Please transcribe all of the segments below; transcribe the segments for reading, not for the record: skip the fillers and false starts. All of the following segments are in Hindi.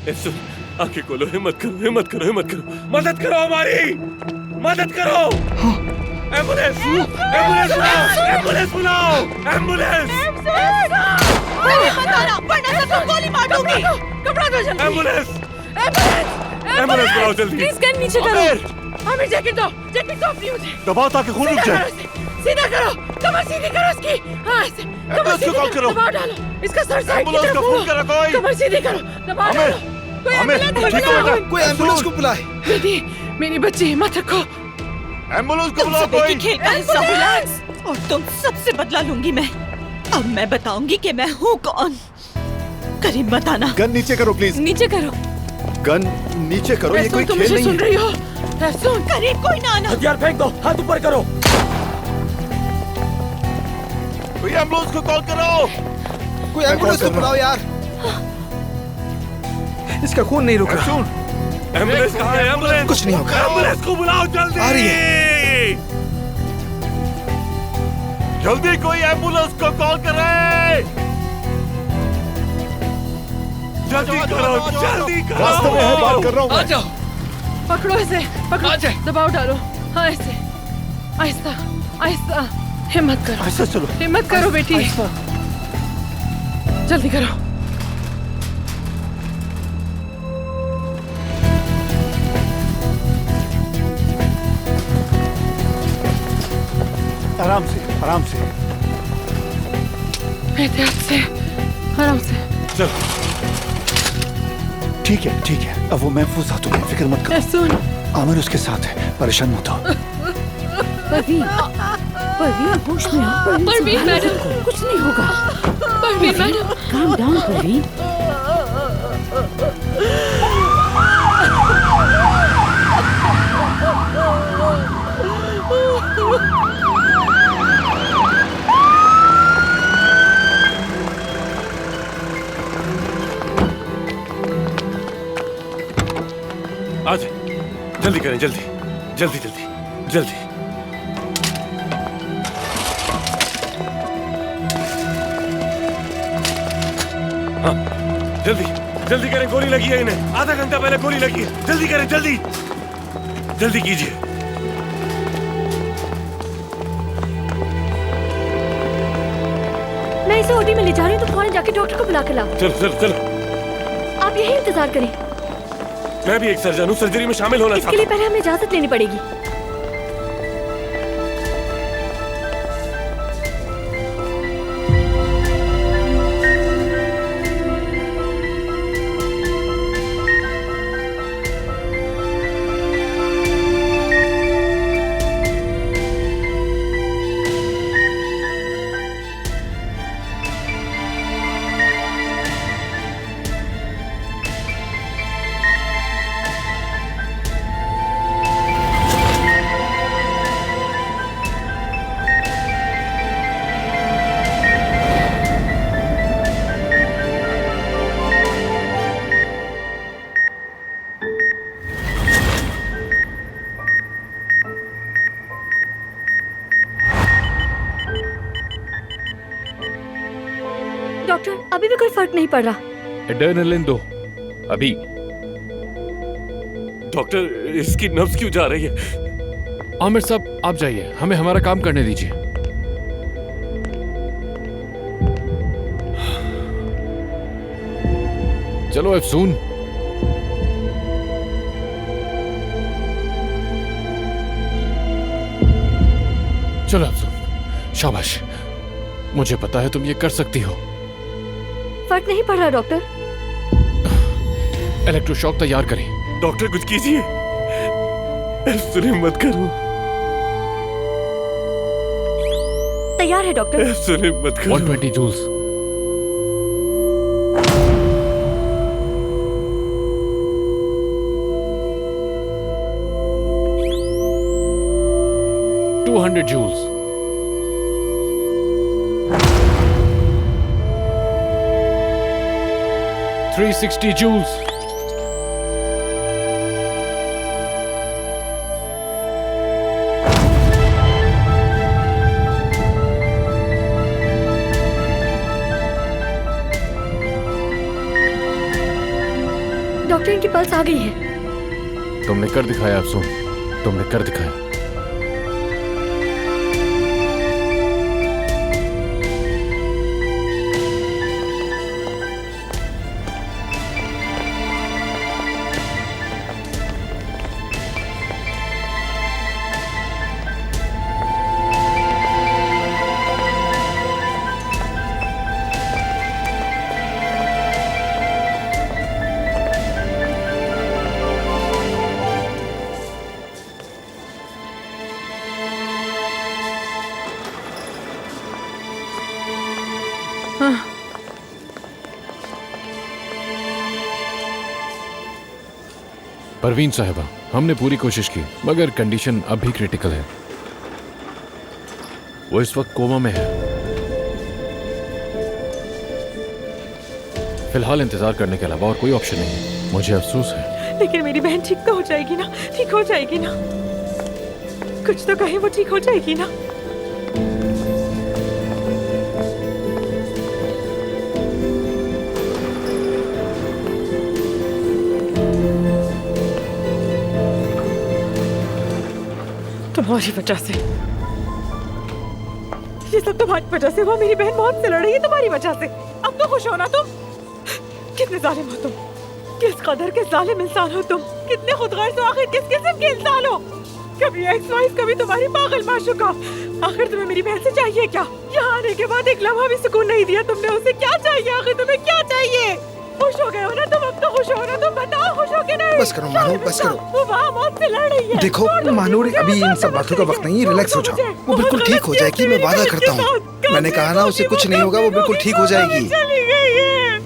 आंखें खोलो, हिम्मत करो, हिम्मत करो, हिम्मत करो, मदद करो हमारी, मदद करो। एम्बुलेंस, एम्बुलेंस बुलाओ, एम्बुलेंस बुलाओ, एम्बुलेंस। वरना सबको गोली मार दूंगी। कपड़ा दो जल्दी। एम्बुलेंस, एम्बुलेंस बुलाओ जल्दी। प्लीज गन नीचे करो। आमिर जैकेट दो, जैकेट दो अपनी मुझे। दबाओ ताकि खून रुक जाए। सीधा करो, कमर सीधी करो इसकी। हाँ ऐसे, कमर सीधी करो, दबाव डालो। इसका सर साइड की तरफ हो। कमर सीधी करो, दबाव डालो। कोई एम्बुलेंस बुलाओ। कोई एम्बुलेंस को बुलाए। दीदी, मेरी बच्ची हिम्मत रखो। एम्बुलेंस को बुलाओ कोई। खेल का हिस्सा हो और तुम सबसे बदला लूंगी मैं। अब मैं बताऊंगी कि मैं हूँ कौन। करीब मत आना। गन नीचे करो प्लीज। नीचे करो। गन नीचे करो, ये कोई खेल नहीं सुन रही हो? सुन, करीब कोई ना आना। हथियार फेंक दो, हाथ ऊपर करो। कोई एम्बुलेंस को कॉल करो। कोई एम्बुलेंस को बुलाओ यार। इसका खून नहीं रुक रहा। एम्बुलेंस कहाँ है? एम्बुलेंस। कुछ नहीं होगा। एम्बुलेंस को बुलाओ जल्दी। आ रही है। जल्दी कोई एम्बुलेंस को कॉल करे। जल्दी करो, जल्दी करो। रास्ते में है, बात कर रहा हूँ। आ जाओ। पकड़ो इसे, पकड़ो। दबाव डालो। हाँ ऐसे, आहिस्ता, आहिस्ता। हिम्मत करो। ऐसा चलो। हिम्मत करो बेटी। जल्दी करो। आराम से, आराम से। एहतियात से, आराम से। चलो। ठीक है, ठीक है। अब वो महफूज हाथों में, फिक्र मत करो। सुन, आमिर उसके साथ है, परेशान मत हो। परवीन, परवीन होश में आओ। परवीन मैडम, कुछ नहीं होगा। Parveen madam, calm down Parveen. आज जल्दी करें, जल्दी जल्दी जल्दी जल्दी। हाँ जल्दी जल्दी करें, गोली लगी है इन्हें। आधा घंटा पहले गोली लगी है। जल्दी करें, जल्दी जल्दी कीजिए। मैं इसे ओटी में ले जा रही हूँ, तो फौरन जाके डॉक्टर को बुला के लाओ। चलो चलो चलो। आप यही इंतजार करें। मैं भी एक सर्जन हूँ, सर्जरी में शामिल होना चाहता हूँ। इसके लिए पहले हमें इजाजत लेनी पड़ेगी। डॉक्टर, अभी भी कोई फर्क नहीं पड़ रहा। एड्रेनलिन दो अभी। डॉक्टर, इसकी नब्ज क्यों जा रही है? आमिर साहब आप जाइए, हमें हमारा काम करने दीजिए। चलो अफसून। चलो अफसून, शाबाश। मुझे पता है तुम ये कर सकती हो। फर्क नहीं पड़ रहा डॉक्टर। इलेक्ट्रोशॉक तैयार करें। डॉक्टर कुछ कीजिए। सुने मत करो। तैयार है डॉक्टर। सुने मत करो। 120 जूल्स। joules. 360 joules. डॉक्टर इनकी पल्स आ गई है। तुमने कर दिखाया अफसून, तुमने कर दिखाया। परवीन साहिबा, हमने पूरी कोशिश की मगर कंडीशन अब भी क्रिटिकल है। वो इस वक्त कोमा में है। फिलहाल इंतजार करने के अलावा और कोई ऑप्शन नहीं है। मुझे अफसोस है। लेकिन मेरी बहन ठीक तो हो जाएगी ना? ठीक हो जाएगी ना? कुछ तो कहे, वो ठीक हो जाएगी ना? तुम्हारी वजह से, ये सब तुम्हारी वजह से। वो मेरी बहन मौत से लड़ रही है तुम्हारी वजह से। अब तो खुश हो ना तुम? कितने जालिम हो तुम, किस कदर के जालिम इंसान हो तुम, कितने खुदगर्ज हो, आखिर किस किस्म के इंसान हो? कभी एक्स वाइफ, कभी तुम्हारी पागल माशूका। आखिर तुम्हें मेरी बहन से चाहिए क्या? यहाँ आने के बाद एक लम्हा भी सुकून नहीं दिया तुमने उसे। क्या चाहिए आखिर तुम्हें, क्या चाहिए? खुश हो गए हो ना तुम? अब तो खुश हो ना तुम? बताओ खुश हो के नहीं? बस करो मानूर, बस करो। वो वहाँ मौत से लड़ रही है। देखो मानूर, अभी इन सब बातों का वक्त नहीं है। रिलैक्स हो जाओ, वो बिल्कुल ठीक हो जाएगी। मैं वादा करता हूँ। मैंने कहा ना, उसे कुछ नहीं होगा, वो बिल्कुल ठीक हो जाएगी। चली गई है।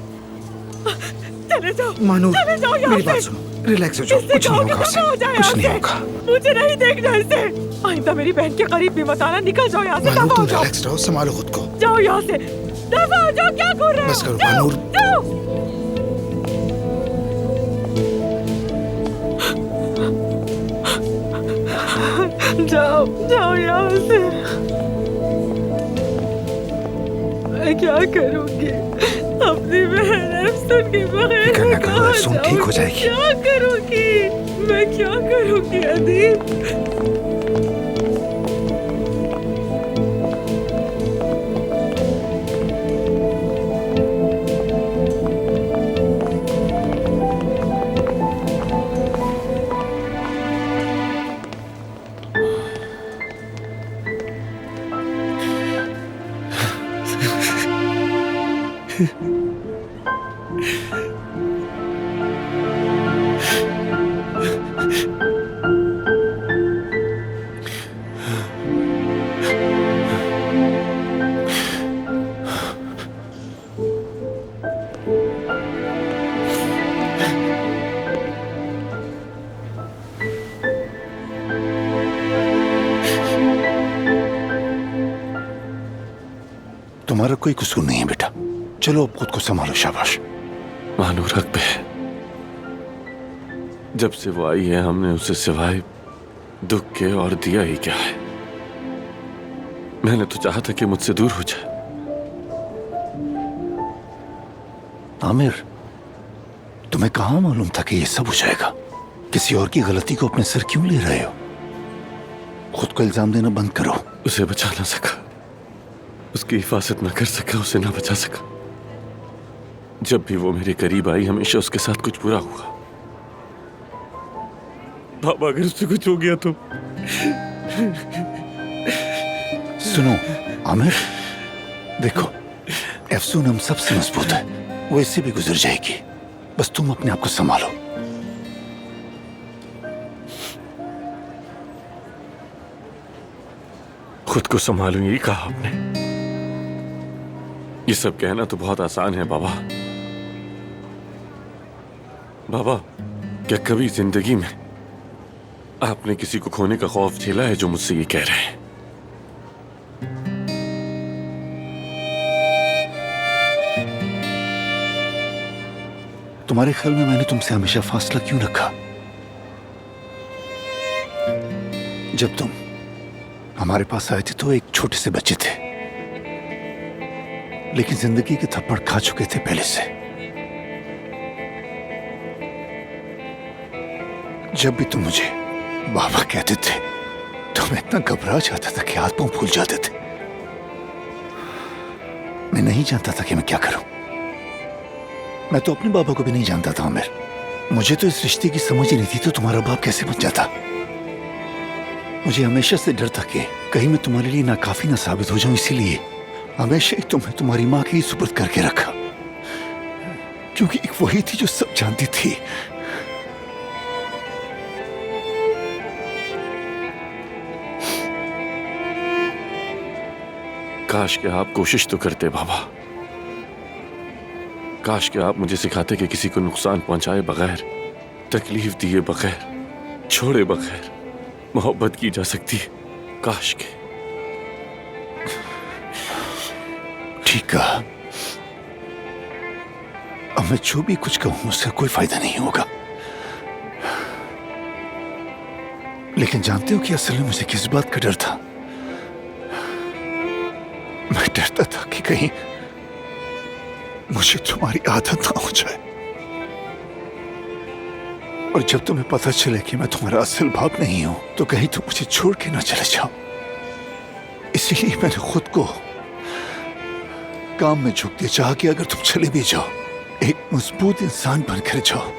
चले जाओ मानूर, चले जाओ यहाँ मेरी बात से। सुनो, रिलैक्स हो जाओ। कुछ नहीं होगा उसे, कुछ नहीं होगा। मुझे नहीं देखना इसे। आइंदा मेरी बहन के करीब भी मत आना। निकल जाओ यहाँ से। मानूर, दफा तुम हो जाओ। रिलैक्स रहो, संभालो खुद को। जाओ यहाँ से, दफा हो जाओ। क्या कर रहे हो? बस करो जाओ, मानूर। जाओ जाओ यहाँ से। मैं क्या करूँगी अपनी बहन अफसून के बगैर? फिक्र न करो, कहाँ अफसून ठीक हो जाऊँगी? जाएगी। क्या करूँगी मैं, क्या करूँगी अदीब? तुम्हारा कोई कसूर नहीं है बेटा। चलो अब खुद को संभालो। शाबाश। मानूर हक पे है। जब से वो आई है हमने उसे सिवाय दुख के और दिया ही क्या है। मैंने तो चाहा था कि मुझसे दूर हो जाए। आमिर, तुम्हें कहां मालूम था कि ये सब हो जाएगा? किसी और की गलती को अपने सिर क्यों ले रहे हो? खुद को इल्जाम देना बंद करो। उसे बचा ना सका, उसकी हिफाजत ना कर सका, उसे ना बचा सका। जब भी वो मेरे करीब आई हमेशा उसके साथ कुछ बुरा हुआ। बाबा अगर उससे कुछ हो गया तो? सुनो आमिर, देखो अफसून हम सबसे मजबूत है, वो इससे भी गुजर जाएगी। बस तुम अपने आप को संभालो। खुद को संभालूं यही कहा आपने। ये सब कहना तो बहुत आसान है बाबा। बाबा, क्या कभी जिंदगी में आपने किसी को खोने का खौफ झेला है जो मुझसे ये कह रहे हैं? तुम्हारे ख्याल में मैंने तुमसे हमेशा फासला क्यों रखा? जब तुम हमारे पास आए थे तो एक छोटे से बच्चे थे, लेकिन जिंदगी के थप्पड़ खा चुके थे पहले से। जब भी तुम मुझे बाबा कहते थे तो मैं इतना घबरा जाता था कि हाथ पांव फूल जाते थे। मैं नहीं जानता था कि मैं क्या करूं। मैं तो अपने बाबा को भी नहीं जानता था आमिर। मुझे तो इस रिश्ते की समझ ही नहीं थी तो तुम्हारा बाप कैसे बन जाता। मुझे हमेशा से डर था कि कहीं मैं तुम्हारे लिए नाकाफी ना साबित हो जाऊं, इसीलिए हमेशा ही तुम्हें तुम्हारी माँ के ही सुपुर्द करके रखा, क्योंकि एक वही थी जो सब जानती थी। काश कि आप कोशिश तो करते बाबा। काश कि आप मुझे सिखाते कि किसी को नुकसान पहुंचाए बगैर, तकलीफ दिए बगैर, छोड़े बगैर मोहब्बत की जा सकती है। काश के। ठीक कहा। अब मैं जो भी कुछ कहूं उसका कोई फायदा नहीं होगा। लेकिन जानते हो कि असल में मुझे किस बात का डर था? मैं डरता था कि कहीं मुझे तुम्हारी आदत ना हो जाए, और जब तुम्हें पता चले कि मैं तुम्हारा असल बाप नहीं हूं तो कहीं तुम मुझे छोड़ के ना चले जाओ। इसीलिए मैंने खुद को काम में झुक दिया, चाहा कि अगर तुम चले भी जाओ एक मजबूत इंसान बनकर जाओ,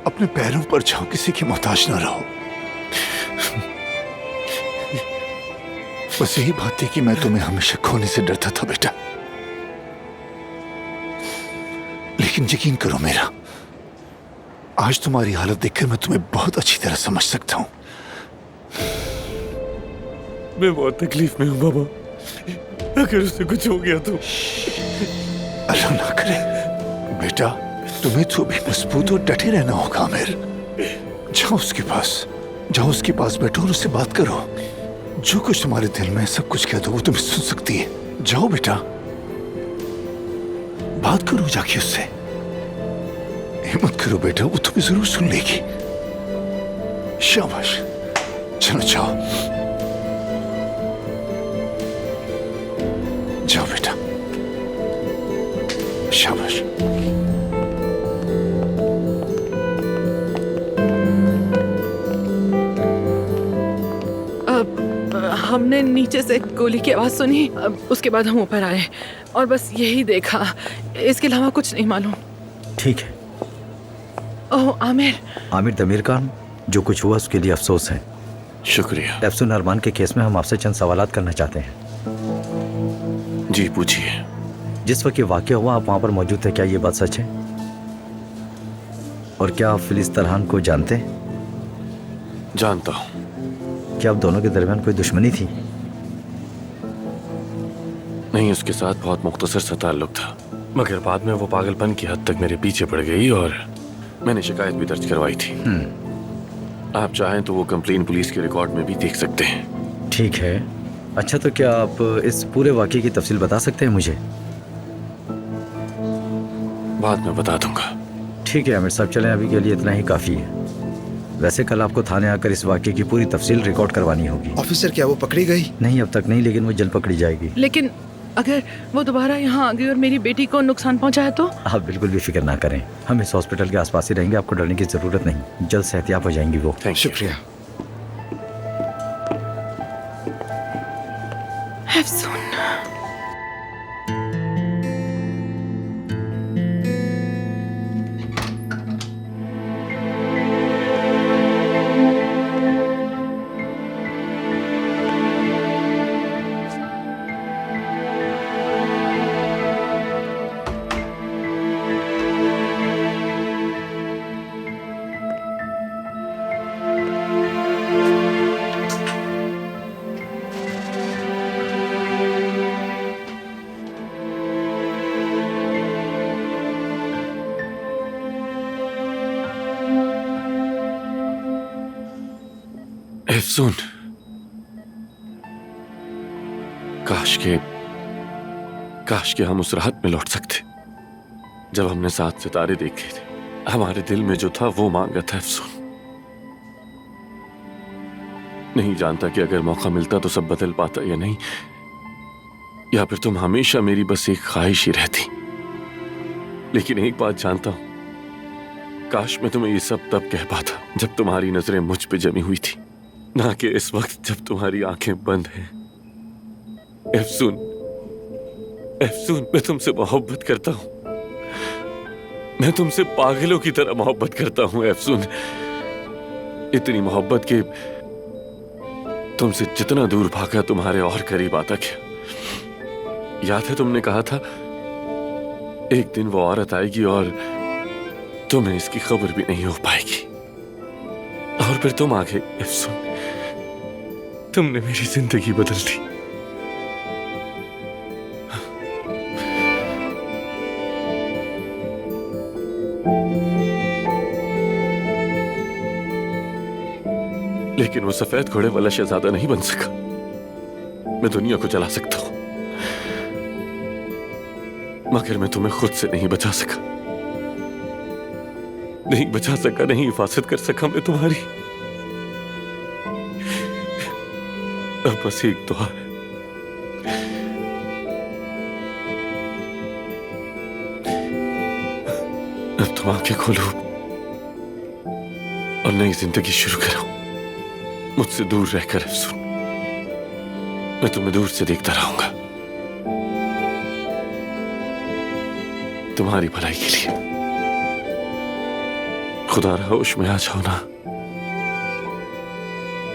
अपने पैरों पर जाओ, किसी की मोहताज ना रहो। बस यही बात थी कि मैं तुम्हें हमेशा खोने से डरता था बेटा। लेकिन यकीन करो मेरा, आज तुम्हारी हालत देखकर मैं तुम्हें बहुत अच्छी तरह समझ सकता हूं। मैं बहुत तकलीफ में हूं बाबा। अगर उससे कुछ हो गया तो। अल्लाह ना करे बेटा, तुम्हें तो भी मजबूत और डटे रहना होगा आमिर। जाओ उसके पास, जाओ उसके पास बैठो और उससे बात करो। जो कुछ तुम्हारे दिल में सब कुछ कह दो वो तुम्हें सुन सकती है। जाओ बेटा, बात करो जाके उससे। हिम्मत करो बेटा, वो तुम्हें जरूर सुन लेगी। शाबाश, चलो जाओ जाओ बेटा, शाबाश। हमने नीचे से गोली की आवाज सुनी, उसके बाद हम ऊपर आए और बस यही देखा, इसके अलावा कुछ नहीं मालूम। ठीक है। ओह आमिर। आमिर दमीर खान, जो कुछ हुआ उसके लिए अफसोस है। शुक्रिया। एफसून अरमान के केस में हम आपसे चंद सवालात करना चाहते हैं। जी पूछिए। जिस वक्त ये वाक़या हुआ आप वहाँ पर मौजूद थे, क्या ये बात सच है? और क्या आप फिलिस तरहान को जानते हैं? जानता हूँ। क्या आप दोनों के दरमियान कोई दुश्मनी थी? नहीं, उसके साथ बहुत मुख्तसर सा ताल्लुक था, मगर बाद में वो पागलपन की हद तक मेरे पीछे पड़ गई और मैंने शिकायत भी दर्ज करवाई थी। आप चाहें तो वो कंप्लेन पुलिस के रिकॉर्ड में भी देख सकते हैं। ठीक है। अच्छा, तो क्या आप इस पूरे वाक़ये की तफसील बता सकते हैं मुझे? बाद में बता दूंगा। ठीक है आमिर साहब, चलें, अभी के लिए इतना ही काफ़ी है। वैसे कल आपको थाने आकर इस वाक़ये की पूरी तफसील रिकॉर्ड करवानी होगी। ऑफिसर, क्या वो पकड़ी गई? नहीं, अब तक नहीं, लेकिन वो जल्द पकड़ी जाएगी। लेकिन अगर वो दोबारा यहाँ आ गई और मेरी बेटी को नुकसान पहुँचाए तो? आप बिल्कुल भी फिक्र ना करें, हम इस हॉस्पिटल के आसपास ही रहेंगे, आपको डरने की ज़रूरत नहीं। जल्द सेहतियाब हो जाएंगी वो। शुक्रिया। अफसून। सुन, काश के हम उस रात में लौट सकते जब हमने 7 सितारे देखे थे। हमारे दिल में जो था वो मांगा था। अफसून, नहीं जानता कि अगर मौका मिलता तो सब बदल पाता या नहीं, या फिर तुम हमेशा मेरी बस एक ख्वाहिश ही रहती। लेकिन एक बात जानता हूं काश मैं तुम्हें ये सब तब कह पाता जब तुम्हारी नजरें मुझ पे जमी हुई थी, ना कि इस वक्त जब तुम्हारी आंखें बंद हैं। एफसून, एफसून, मैं तुमसे मोहब्बत करता हूं। मैं तुमसे पागलों की तरह मोहब्बत करता हूं एफसून। इतनी मोहब्बत कि तुमसे जितना दूर भागा तुम्हारे और करीब आता गया। याद है तुमने कहा था एक दिन वो औरत आएगी और तुम्हें इसकी खबर भी नहीं हो पाएगी। और फिर तुम आ गए एफसून। तुमने मेरी जिंदगी बदल दी। लेकिन वो सफेद घोड़े वाला शहजादा नहीं बन सका। मैं दुनिया को जला सकता हूं, मगर मैं तुम्हें खुद से नहीं बचा सका। नहीं बचा सका, नहीं हिफाजत कर सका मैं तुम्हारी। अब बस एक दुआ है, अब तुम आंखें खोलो और नई जिंदगी शुरू करो मुझसे दूर रहकर एफसून। मैं तुम्हें दूर से देखता रहूंगा, तुम्हारी भलाई के लिए। खुदा रहा होश में आ जाओ ना,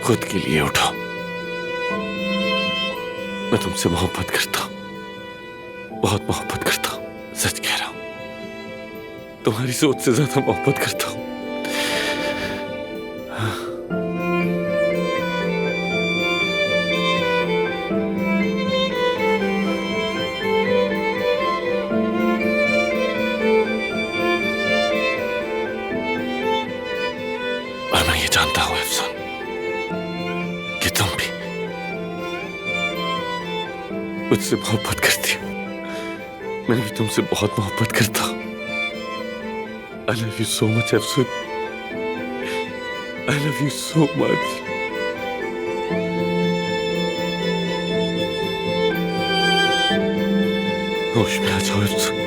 खुद के लिए उठो। मैं तुमसे मोहब्बत करता हूं, बहुत मोहब्बत करता हूं, सच कह रहा हूं। तुम्हारी सोच से ज्यादा मोहब्बत करता हूं। और मैं ये जानता हूं एफसून कि तुम भी मुझसे मोहब्बत करती हो। मैं भी तुमसे बहुत मोहब्बत करता हूं। I love you so much Afsoon. I love you so much. होश में आ जाओ एफसून।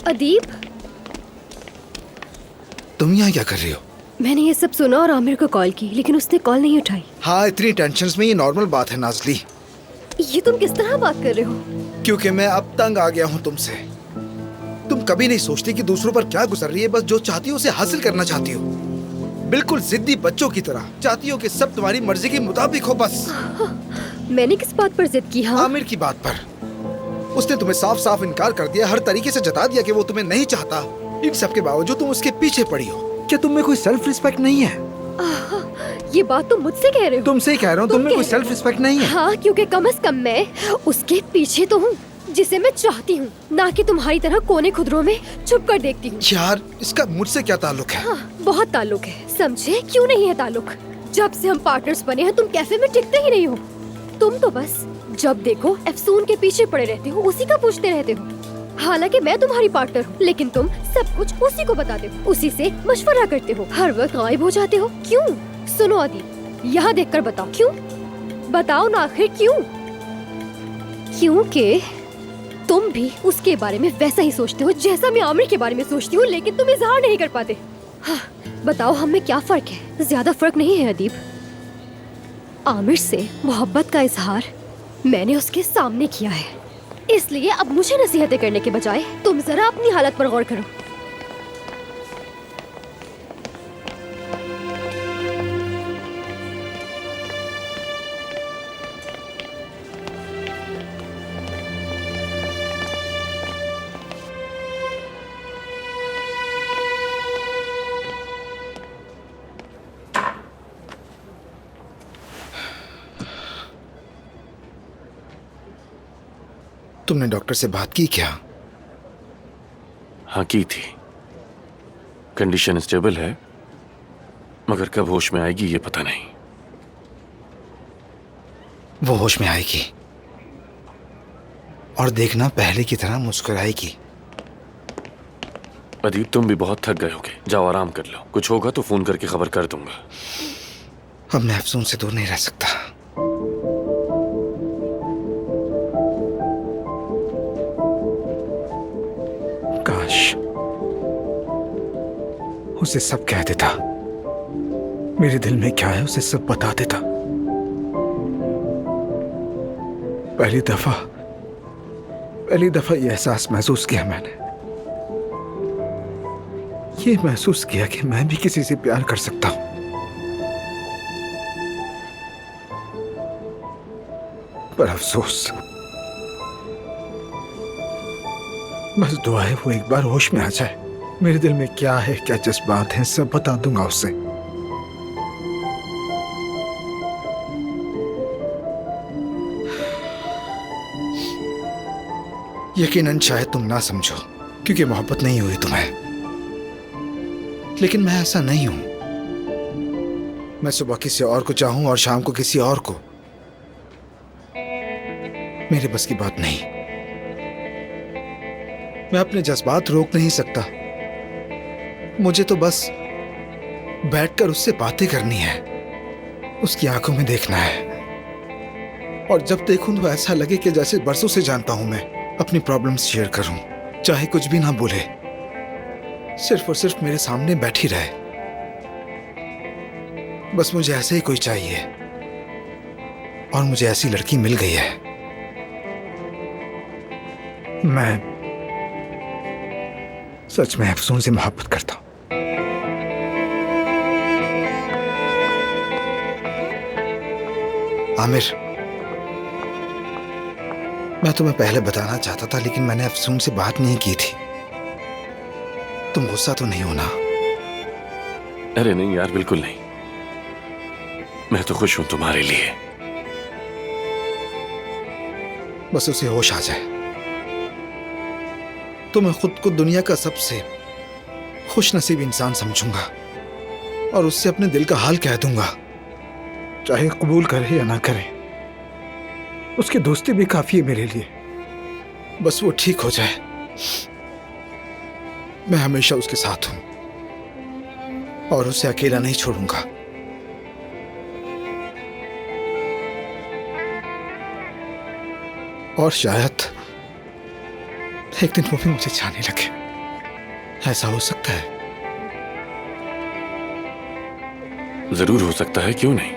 अदीब, तुम यहाँ क्या कर रही हो? मैंने ये सब सुना और आमिर को कॉल की, लेकिन उसने कॉल नहीं उठाई। हाँ, इतनी टेंशन में ये नॉर्मल बात है नाजली। ये तुम किस तरह बात कर रहे हो? क्योंकि मैं अब तंग आ गया हूँ तुमसे। तुम कभी नहीं सोचती कि दूसरों पर क्या गुजर रही है। बस जो चाहती हो उसे हासिल करना चाहती हो, बिल्कुल जिद्दी बच्चों की तरह। चाहती हो कि सब तुम्हारी मर्जी के मुताबिक हो। बस मैंने किस बात पर जिद की? हाँ, आमिर की बात पर। उसने तुम्हें साफ साफ इनकार कर दिया, हर तरीके से जता दिया कि वो तुम्हें नहीं चाहता। इन सब के बावजूद तुम उसके पीछे पड़ी हो। क्या तुम में कोई सेल्फ रिस्पेक्ट नहीं है? ये बात तुम मुझसे कह रहे हो? तुमसे ही कह रहा हूँ, तुम में कोई सेल्फ रिस्पेक्ट नहीं है। हाँ, क्योंकि कम से कम मैं उसके पीछे तो हूँ जिसे मैं चाहती हूँ, ना कि तुम्हारी तरह कोने खुदरों में छुप कर देखती हूँ। यार, इसका मुझसे क्या ताल्लुक है? हाँ, बहुत ताल्लुक है। समझे? क्यों नहीं है ताल्लुक? जब से हम पार्टनर्स बने हैं तुम कैफे में टिकते ही नहीं हो। तुम तो बस जब देखो एफसून के पीछे पड़े रहते हो, उसी का पूछते रहते हो। हालांकि मैं तुम्हारी पार्टनर हूँ, लेकिन तुम सब कुछ उसी को बताते हो, उसी से मशवरा करते हो, हर वक्त गायब हो जाते हो। क्यों? सुनो अदीब, यहाँ देखकर बताओ क्यों? बताओ ना आखिर क्यों? क्योंकि तुम भी उसके बारे में वैसा ही सोचते हो जैसा मैं आमिर के बारे में सोचती हूँ, लेकिन तुम इजहार नहीं कर पाते। हाँ, बताओ हम में क्या फर्क है? ज्यादा फर्क नहीं है अदीब। आमिर से मोहब्बत का इजहार मैंने उसके सामने किया है, इसलिए अब मुझे नसीहतें करने के बजाय तुम जरा अपनी हालत पर गौर करो। तुमने डॉक्टर से बात की क्या? हाँ की थी। कंडीशन स्टेबल है, मगर कब होश में आएगी ये पता नहीं। वो होश में आएगी और देखना पहले की तरह मुस्कुराएगी। अदीब तुम भी बहुत थक गए होगे, जाओ आराम कर लो। कुछ होगा तो फोन करके खबर कर दूंगा। अब मैं अफसून से दूर नहीं रह सकता। काश उसे सब कह देता, मेरे दिल में क्या है उसे सब बता देता। पहली दफा ये एहसास महसूस किया मैंने, ये महसूस किया कि मैं भी किसी से प्यार कर सकता हूं। पर अफसोस, बस दुआ है वो एक बार होश में आ जाए। मेरे दिल में क्या है, क्या जज्बात हैं, सब बता दूंगा उसे। यकीनन शायद तुम ना समझो क्योंकि मोहब्बत नहीं हुई तुम्हें, लेकिन मैं ऐसा नहीं हूं। मैं सुबह किसी और को चाहूं और शाम को किसी और को, मेरे बस की बात नहीं। मैं अपने जज्बात रोक नहीं सकता, मुझे तो बस बैठकर उससे बातें करनी है, उसकी आंखों में देखना है। और जब देखूं तो ऐसा लगे कि जैसे बरसों से जानता हूं मैं, अपनी प्रॉब्लम्स शेयर करूं, चाहे कुछ भी ना बोले, सिर्फ और सिर्फ मेरे सामने बैठी रहे। बस मुझे ऐसे ही कोई चाहिए और मुझे ऐसी लड़की मिल गई है। मैं सच में अफसून से मोहब्बत करता हूं। आमिर, मैं तुम्हें पहले बताना चाहता था लेकिन मैंने अफसून से बात नहीं की थी। तुम गुस्सा तो नहीं होना? अरे नहीं यार, बिल्कुल नहीं। मैं तो खुश हूं तुम्हारे लिए। बस उसे होश आ जाए तो मैं खुद को दुनिया का सबसे खुशनसीब इंसान समझूंगा और उससे अपने दिल का हाल कह दूंगा, चाहे कबूल करे या ना करे। उसकी दोस्ती भी काफी है मेरे लिए, बस वो ठीक हो जाए। मैं हमेशा उसके साथ हूं और उसे अकेला नहीं छोड़ूंगा। और शायद एक दिन वो भी मुझे चाहने लगे, ऐसा हो सकता है। जरूर हो सकता है, क्यों नहीं।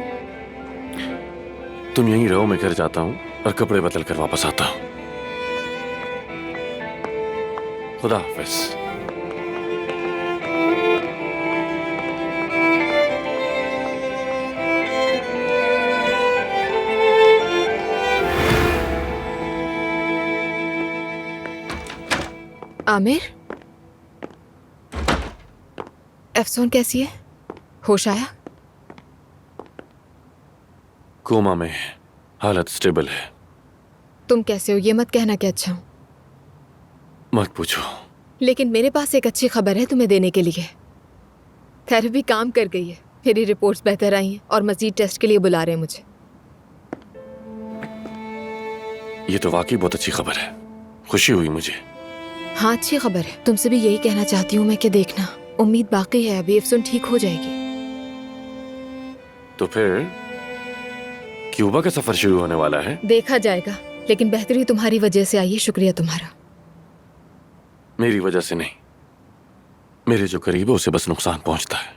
तुम यहीं रहो, मैं घर जाता हूं और कपड़े बदल कर वापस आता हूं। खुदा हाफिज। आमिर, अफसून कैसी है? होश आया? कोमा में है, हालत स्टेबल है। तुम कैसे हो ये मत कहना कि अच्छा हूं। मत पूछो। लेकिन मेरे पास एक अच्छी खबर है तुम्हें देने के लिए। थेरेपी काम कर गई है, मेरी रिपोर्ट्स बेहतर आई हैं और मजीद टेस्ट के लिए बुला रहे हैं मुझे। ये तो वाकई बहुत अच्छी खबर है, खुशी हुई मुझे। हाँ अच्छी खबर है। तुमसे भी यही कहना चाहती हूँ मैं कि देखना, उम्मीद बाकी है, अभी अफसून ठीक हो जाएगी। तो फिर क्यूबा का सफर शुरू होने वाला है। देखा जाएगा, लेकिन बेहतरी तुम्हारी वजह से आई है। शुक्रिया तुम्हारा। मेरी वजह से नहीं, मेरे जो करीब है उसे बस नुकसान पहुंचता है,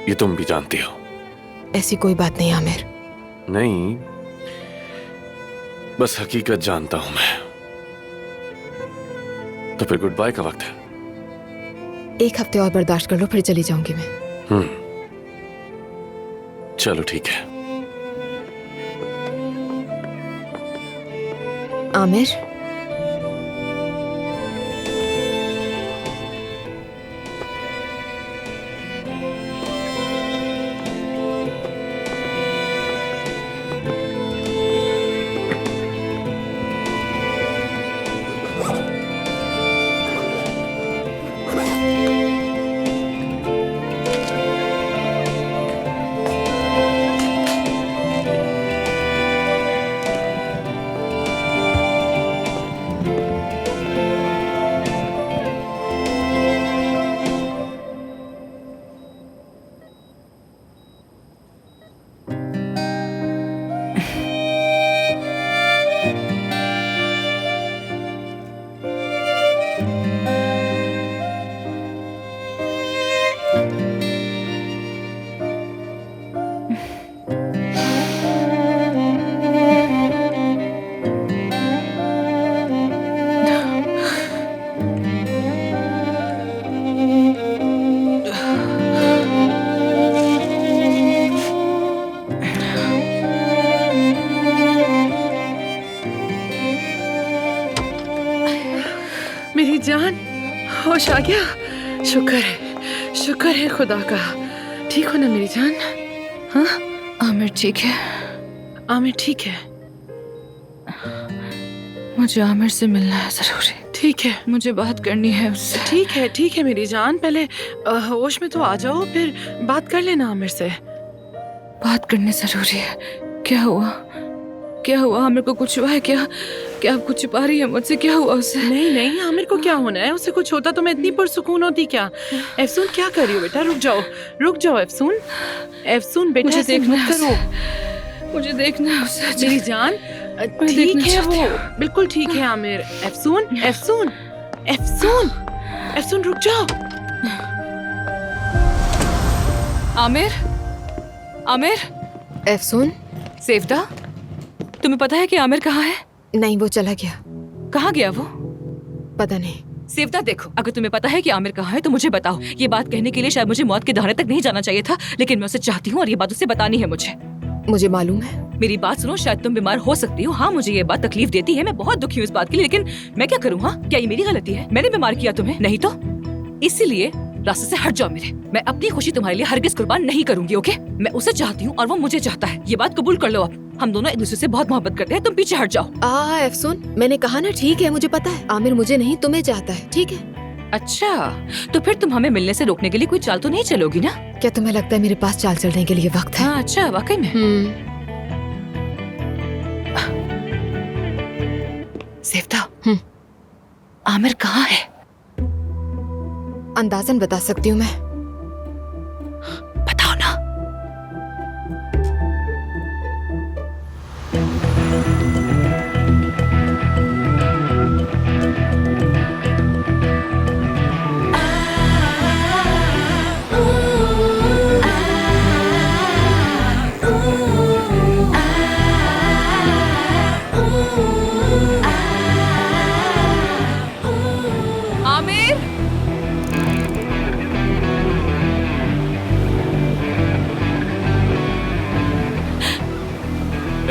ये तुम भी जानती हो। ऐसी कोई बात नहीं आमिर। नहीं, बस हकीकत जानता हूं मैं। तो फिर गुड बाय का वक्त है। एक हफ्ते और बर्दाश्त कर लो, फिर चली जाऊंगी मैं। चलो ठीक है। आमिर, होश आ गया? शुक्र है खुदा का। ठीक हो ना मेरी जान? हाँ, आमिर ठीक है? आमिर ठीक है। मुझे आमिर से मिलना है जरूरी। ठीक है, मुझे बात करनी है उससे। ठीक है मेरी जान। पहले होश में तो आ जाओ, फिर बात कर लेना आमिर से। बात करनी जरूरी है। क्या हुआ? आमिर को कुछ हुआ है क्या? क्या आप कुछ छुपा रही है मुझसे? क्या हुआ उसे? नहीं, आमिर को क्या होना है? उसे कुछ होता तो मैं इतनी पुरसुकून होती क्या? एफसून क्या कर रही हो बेटा? रुक जाओ एफसून बेटा, मुझे देखना मत करो। मुझे देखना है उसे। मेरी जान ठीक है वो, बिल्कुल ठीक है आमिर। एफसून रुक जाओ। आमिर एफसून, सेफ्ता, तुम्हें पता है कि आमिर कहाँ है? नहीं वो चला गया। कहाँ गया वो? पता नहीं। सेफ्ता देखो, अगर तुम्हें पता है कि आमिर कहाँ है तो मुझे बताओ। ये बात कहने के लिए शायद मुझे मौत के दहाने तक नहीं जाना चाहिए था, लेकिन मैं उसे चाहती हूँ और ये बात उसे बतानी है मुझे मालूम है। मेरी बात सुनो, शायद तुम बीमार हो सकती हो। हाँ, मुझे ये बात तकलीफ देती है, मैं बहुत दुखी हूँ इस बात के लिए, लेकिन मैं क्या करूँ? हाँ, क्या ये मेरी गलती है? मैंने बीमार किया तुम्हें? नहीं तो इसीलिए रास्ते से हट जाओ मेरे। मैं अपनी खुशी तुम्हारे लिए हरगिज कुर्बान नहीं करूंगी, ओके? मैं उसे चाहती हूँ और वो मुझे चाहता है। ये बात कबूल कर लो आप। हम दोनों एक दूसरे से बहुत मोहब्बत करते हैं। तुम पीछे हट जाओ। एफसून, मैंने कहा ना ठीक है, मुझे पता है। आमिर मुझे नहीं तुम्हें चाहता है, ठीक है? अच्छा, तो फिर तुम हमें मिलने से रोकने के लिए कोई चाल तो नहीं चलोगी ना? क्या तुम्हें लगता है मेरे पास चाल चलने के लिए वक्त है? हाँ, अच्छा, वाकई में। सेफ्ता, आमिर कहाँ है? अंदाजन बता सकती हूँ मैं। बताओ ना।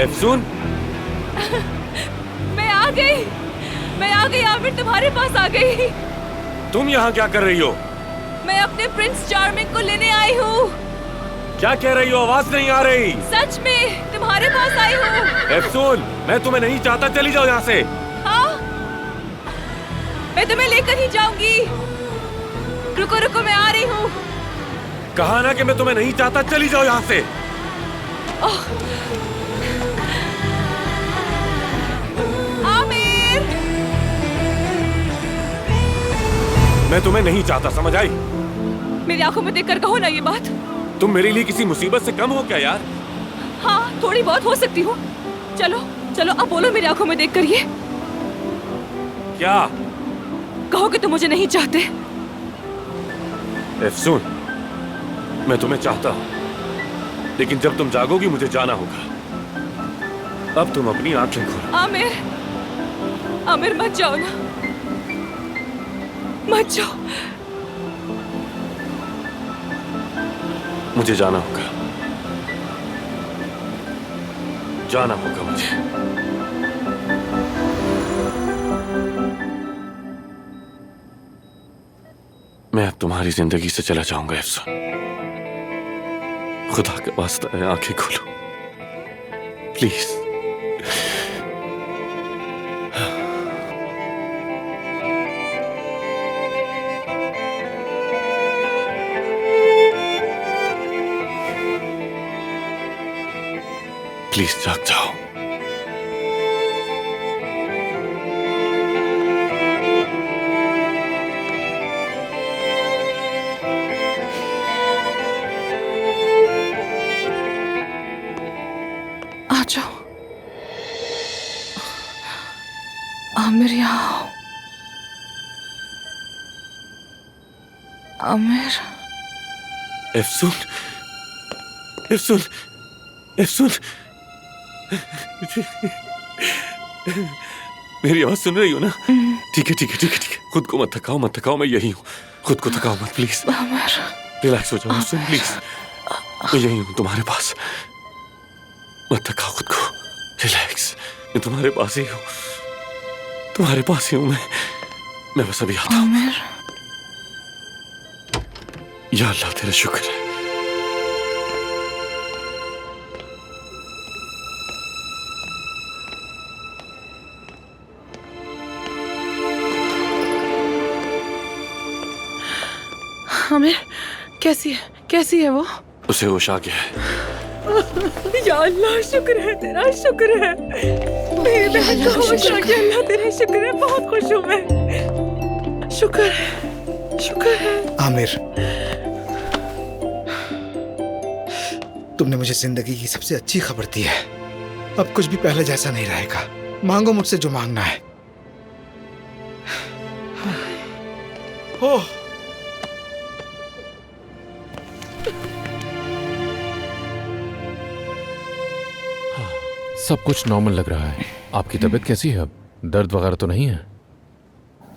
एफसून, मैं आ गई आमिर, तुम्हारे पास आ गई। तुम यहाँ क्या कर रही हो? मैं अपने प्रिंस चार्मिंग को लेने आई हूँ। क्या कह रही हो? आवाज नहीं आ रही। सच में तुम्हारे पास आई हूँ। एफसून, मैं तुम्हें नहीं चाहता, चली जाओ यहाँ से। हाँ, मैं तुम्हें लेकर ही जाऊंगी। रुको, मैं आ रही हूँ। कहा ना कि मैं तुम्हें नहीं चाहता, चली जाओ यहाँ से। आमिर, मैं तुम्हें नहीं चाहता, समझ आई? मेरी आंखों में देखकर कहो ना ये बात। तुम मेरे लिए किसी मुसीबत से कम हो क्या यार? हाँ, थोड़ी बहुत हो सकती हूँ। चलो अब बोलो मेरी आंखों में देखकर ये। क्या? कहो कि तुम मुझे नहीं चाहते। एफसून, मैं तुम्हें चाहता हूँ, लेकिन जब तुम जागोगी मुझे जाना होगा। अब तुम अपनी आंखें खोलो। आमिर मत जाओ ना, मत जाओ। मुझे जाना होगा मुझे। मैं अब तुम्हारी जिंदगी से चला जाऊंगा एफसून। खुदा का वास्ता है, आंखें खोलो प्लीज। प्लीज जाग जाओ। आ जाओ आमिर, यहाँ आओ। आमिर, एफसून, एफसून, एफसून, मेरी आवाज सुन रही हो ना? ठीक है। खुद को मत थकाओ, मैं यही हूँ। खुद को थकाओ मत प्लीज। रिलैक्स हो जाओ एफसून, प्लीज। मैं यही हूँ तुम्हारे पास। मत थकाओ खुद को, रिलैक्स। मैं तुम्हारे पास ही हूँ, मैं बस अभी आता हूँ। या अल्लाह तेरा शुक्र है। आमिर कैसी है वो? उसे होश आ गया है। या अल्लाह शुक्र है तेरा, शुक्र है मेरी बहन को होश आ गया। अल्लाह तेरा शुक्र है, बहुत खुश हूँ मैं। शुक्र है। आमिर, तुमने मुझे जिंदगी की सबसे अच्छी खबर दी है। अब कुछ भी पहले जैसा नहीं रहेगा। मांगो मुझसे जो मांगना है। ओह, सब कुछ नॉर्मल लग रहा है। आपकी तबीयत कैसी है अब? दर्द वगैरह तो नहीं है?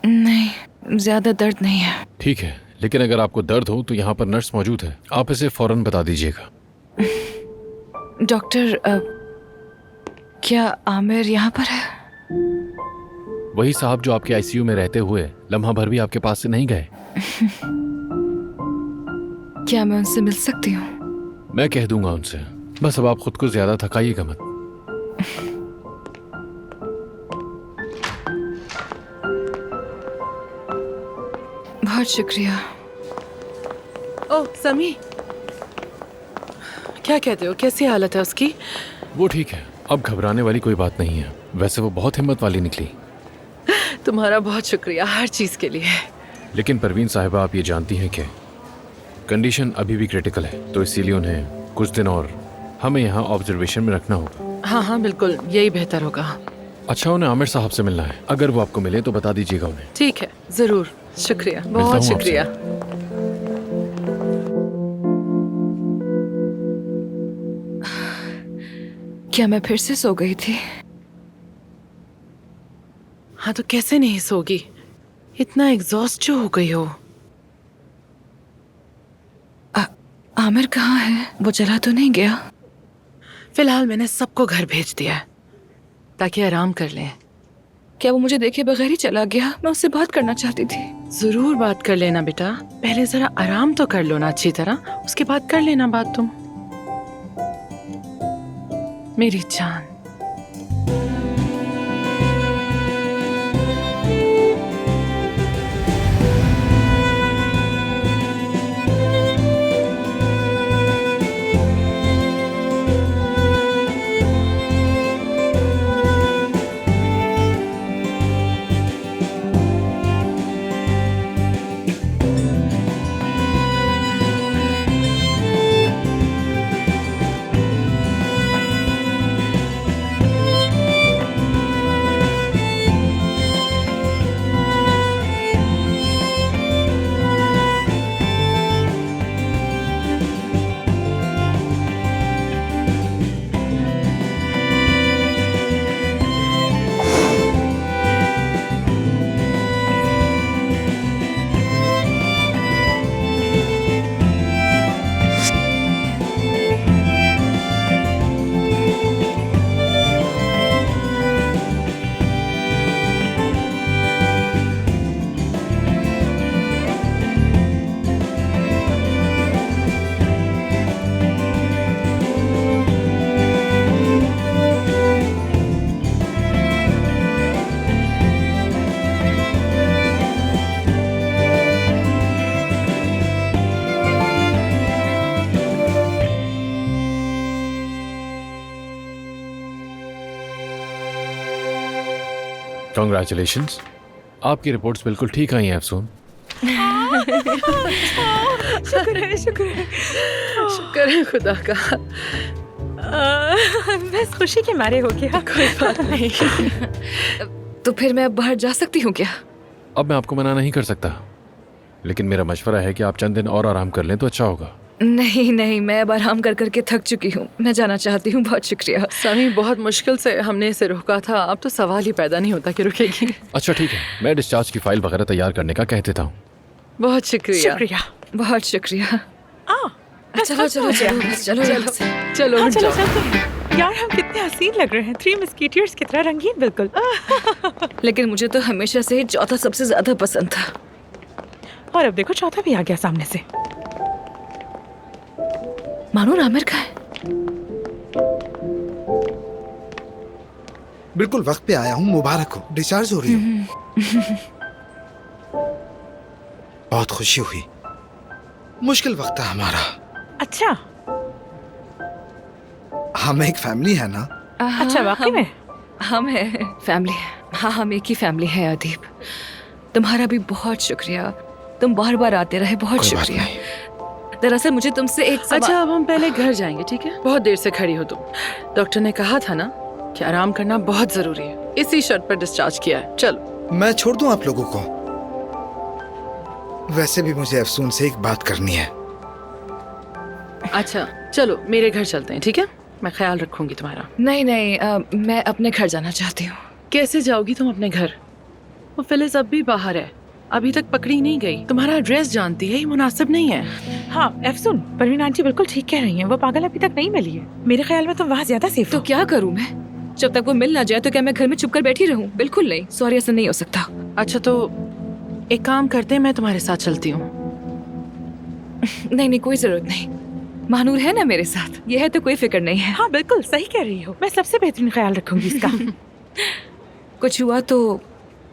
नहीं, ज्यादा दर्द नहीं है। ठीक है, लेकिन अगर आपको दर्द हो तो यहाँ पर नर्स मौजूद है, आप इसे फौरन बता दीजिएगा। डॉक्टर, क्या आमिर यहाँ पर है? वही साहब जो आपके आईसीयू में रहते हुए लम्हा भर भी आपके पास से नहीं गए। क्या मैं उनसे मिल सकती हूँ? मैं कह दूंगा उनसे। बस अब आप खुद को ज्यादा थकाइएगा मत। बहुत शुक्रिया। ओह समी, क्या कहते हो? कैसी हालत है उसकी? वो ठीक है, अब घबराने वाली कोई बात नहीं है। वैसे वो बहुत हिम्मत वाली निकली। तुम्हारा बहुत शुक्रिया हर चीज के लिए। लेकिन परवीन साहिबा, आप ये जानती हैं कि कंडीशन अभी भी क्रिटिकल है, तो इसीलिए उन्हें कुछ दिन और हमें यहाँ ऑब्जर्वेशन में रखना होगा। हाँ, बिल्कुल, यही बेहतर होगा। अच्छा, उन्हें आमिर साहब से मिलना है। अगर वो आपको मिले तो बता दीजिएगा उन्हें। ठीक है, जरूर। शुक्रिया, बहुत शुक्रिया। क्या मैं फिर से सो गई थी? हाँ, तो कैसे नहीं सोगी? इतना एग्जॉस्ट जो हो गई हो। आमिर कहाँ है? वो चला तो नहीं गया? फिलहाल मैंने सबको घर भेज दिया है ताकि आराम कर लें। क्या वो मुझे देखे बगैर ही चला गया? मैं उससे बात करना चाहती थी। जरूर बात कर लेना बेटा, पहले जरा आराम तो कर लो ना अच्छी तरह, उसके बाद कर लेना बात तुम। मेरी जान। कांग्रेचुलेशंस, आपकी रिपोर्ट्स बिल्कुल ठीक आई हैं अफसून। शुक्र है खुदा का। बस खुशी के मारे हो गया। कोई बात नहीं। तो फिर मैं अब बाहर जा सकती हूँ क्या? अब मैं आपको मना नहीं कर सकता, लेकिन मेरा मशवरा है कि आप चंद दिन और आराम कर लें तो अच्छा होगा। नहीं, मैं अब आराम कर करके थक चुकी हूँ। मैं जाना चाहती हूँ। बहुत शुक्रिया। समी, बहुत मुश्किल से हमने इसे रोका था, अब तो सवाल ही पैदा नहीं होता कि रुकेगी। अच्छा ठीक है, मैं डिस्चार्ज की फाइल वगैरह तैयार करने का कह देता हूँ। बहुत शुक्रिया। शुक्रिया। बहुत शुक्रिया। चलो चलो यार, हम कितने हसीन लग रहे हैं, 3 मस्कीटियर्स की तरह रंगीन बिल्कुल। लेकिन मुझे तो हमेशा से ही चौथा सबसे ज्यादा पसंद था। और अब देखो चौथा भी आ गया सामने से। मानूर आमिर का है? बिल्कुल वक्त पे आया हूँ, मुबारक हो, डिस्चार्ज हो रही हो। बहुत खुशी हुई, मुश्किल वक्त था हमारा। अच्छा हम एक फैमिली है ना? अच्छा, वाकई में हम है फैमिली है। हाँ, हम एक ही फैमिली है अदीब। तुम्हारा भी बहुत शुक्रिया, तुम बार बार आते रहे, बहुत कोई बात शुक्रिया। नहीं। दरअसल मुझे तुमसे एक सवाल... अच्छा, अब हम पहले घर जाएंगे, ठीक है? बहुत देर से खड़ी हो तुम। डॉक्टर ने कहा था ना कि आराम करना बहुत जरूरी है, इसी शर्त पर डिस्चार्ज किया है। चलो। मैं छोड़ दूं आप लोगों को? वैसे भी मुझे अफसून से एक बात करनी है। अच्छा चलो, मेरे घर चलते हैं, ठीक है? मैं ख्याल रखूंगी तुम्हारा। नहीं नहीं, मैं अपने घर जाना चाहती हूँ। कैसे जाओगी तुम अपने घर? वो फिलिस अब भी बाहर है, अभी तक पकड़ी नहीं गई। तुम्हारा एड्रेस जानती है, ये मुनासिब नहीं है। हाँ अफसून, परवीन आंटी बिल्कुल ठीक कह रही हैं, वो पागल अभी तक नहीं मिली है। मेरे ख्याल में तुम वहाँ ज्यादा सेफ तो हो। क्या करूँ मैं? जब तक वो मिल ना जाए तो क्या मैं घर में छुप कर बैठी रहूँ? बिल्कुल नहीं, सॉरी, ऐसा नहीं हो सकता। अच्छा तो एक काम करते हैं, मैं तुम्हारे साथ चलती हूँ। नहीं नहीं, कोई जरूरत नहीं, महानूर है ना मेरे साथ, ये है तो कोई फिक्र नहीं है। हाँ बिल्कुल सही कह रही हो, मैं सबसे बेहतरीन ख्याल रखूंगी इसका। कुछ हुआ तो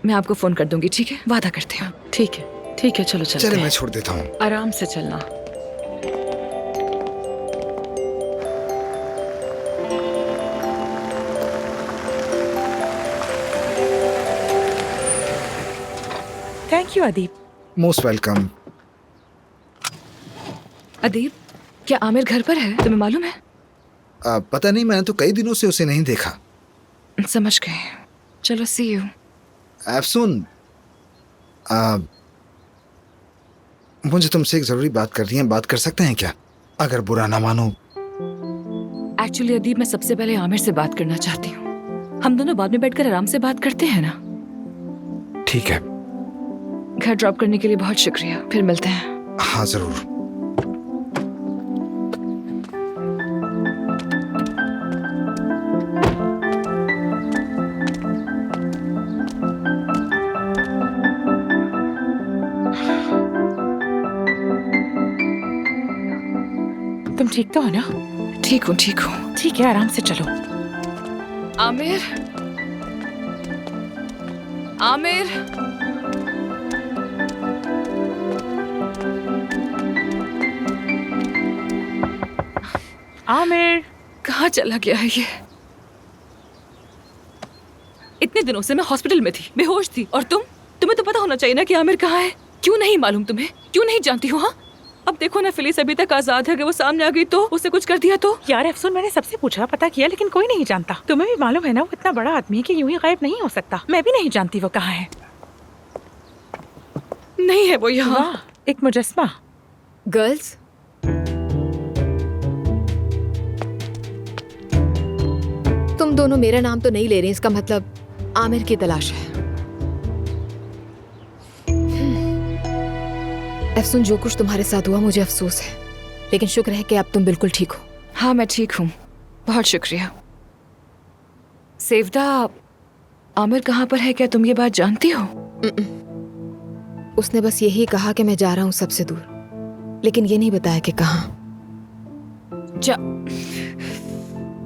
मैं आपको फोन कर दूंगी, ठीक है? वादा करते हैं। ठीक है, ठीक है, चलो चलते चले, हैं। मैं छोड़ देता हूँ। आराम से चलना। Thank you Adeeb. Most welcome. Adeeb, क्या आमिर घर पर है? तुम्हें मालूम है? पता नहीं, मैंने तो कई दिनों से उसे नहीं देखा। समझ गए, चलो सी यू। अफसून, मुझे तुमसे एक जरूरी बात करनी है, बात कर सकते हैं क्या? अगर बुरा ना मानो। एक्चुअली अदीब, मैं सबसे पहले आमिर से बात करना चाहती हूँ। हम दोनों बाद में बैठकर आराम से बात करते हैं ना? ठीक है। घर ड्रॉप करने के लिए बहुत शुक्रिया, फिर मिलते हैं। हाँ जरूर। तुम ठीक तो हो ना? ठीक हूँ, ठीक हूँ। ठीक है, आराम से चलो। आमिर, आमिर, आमिर कहाँ चला गया है ये? इतने दिनों से मैं हॉस्पिटल में थी, बेहोश थी, और तुम्हें तो पता होना चाहिए ना कि आमिर कहाँ है। क्यों नहीं मालूम तुम्हें? क्यों नहीं जानती हो? हाँ, अब देखो ना, फिलिस अभी तक आजाद है। अगर वो सामने आ गई तो उसे कुछ कर दिया तो? यार अफसून, मैंने सबसे पूछा, पता किया, लेकिन कोई नहीं जानता। तुम्हें भी मालूम है ना, वो इतना बड़ा आदमी है कि यूं ही गायब नहीं हो सकता। मैं भी नहीं जानती वो कहाँ है। नहीं है वो यहाँ। वाह, एक मुजस्मा। गर्ल्स, तुम दोनों मेरा नाम तो नहीं ले रहे, इसका मतलब आमिर की तलाश है। अफसून, जो कुछ तुम्हारे साथ हुआ मुझे अफसोस है, लेकिन शुक्र है कि अब तुम बिल्कुल ठीक हो। हाँ, मैं ठीक हूँ, बहुत शुक्रिया। सेवदा, आमिर कहाँ पर है? क्या तुम ये बात जानती हो? उसने बस यही कहा कि मैं जा रहा हूँ सबसे दूर, लेकिन ये नहीं बताया कि कहाँ।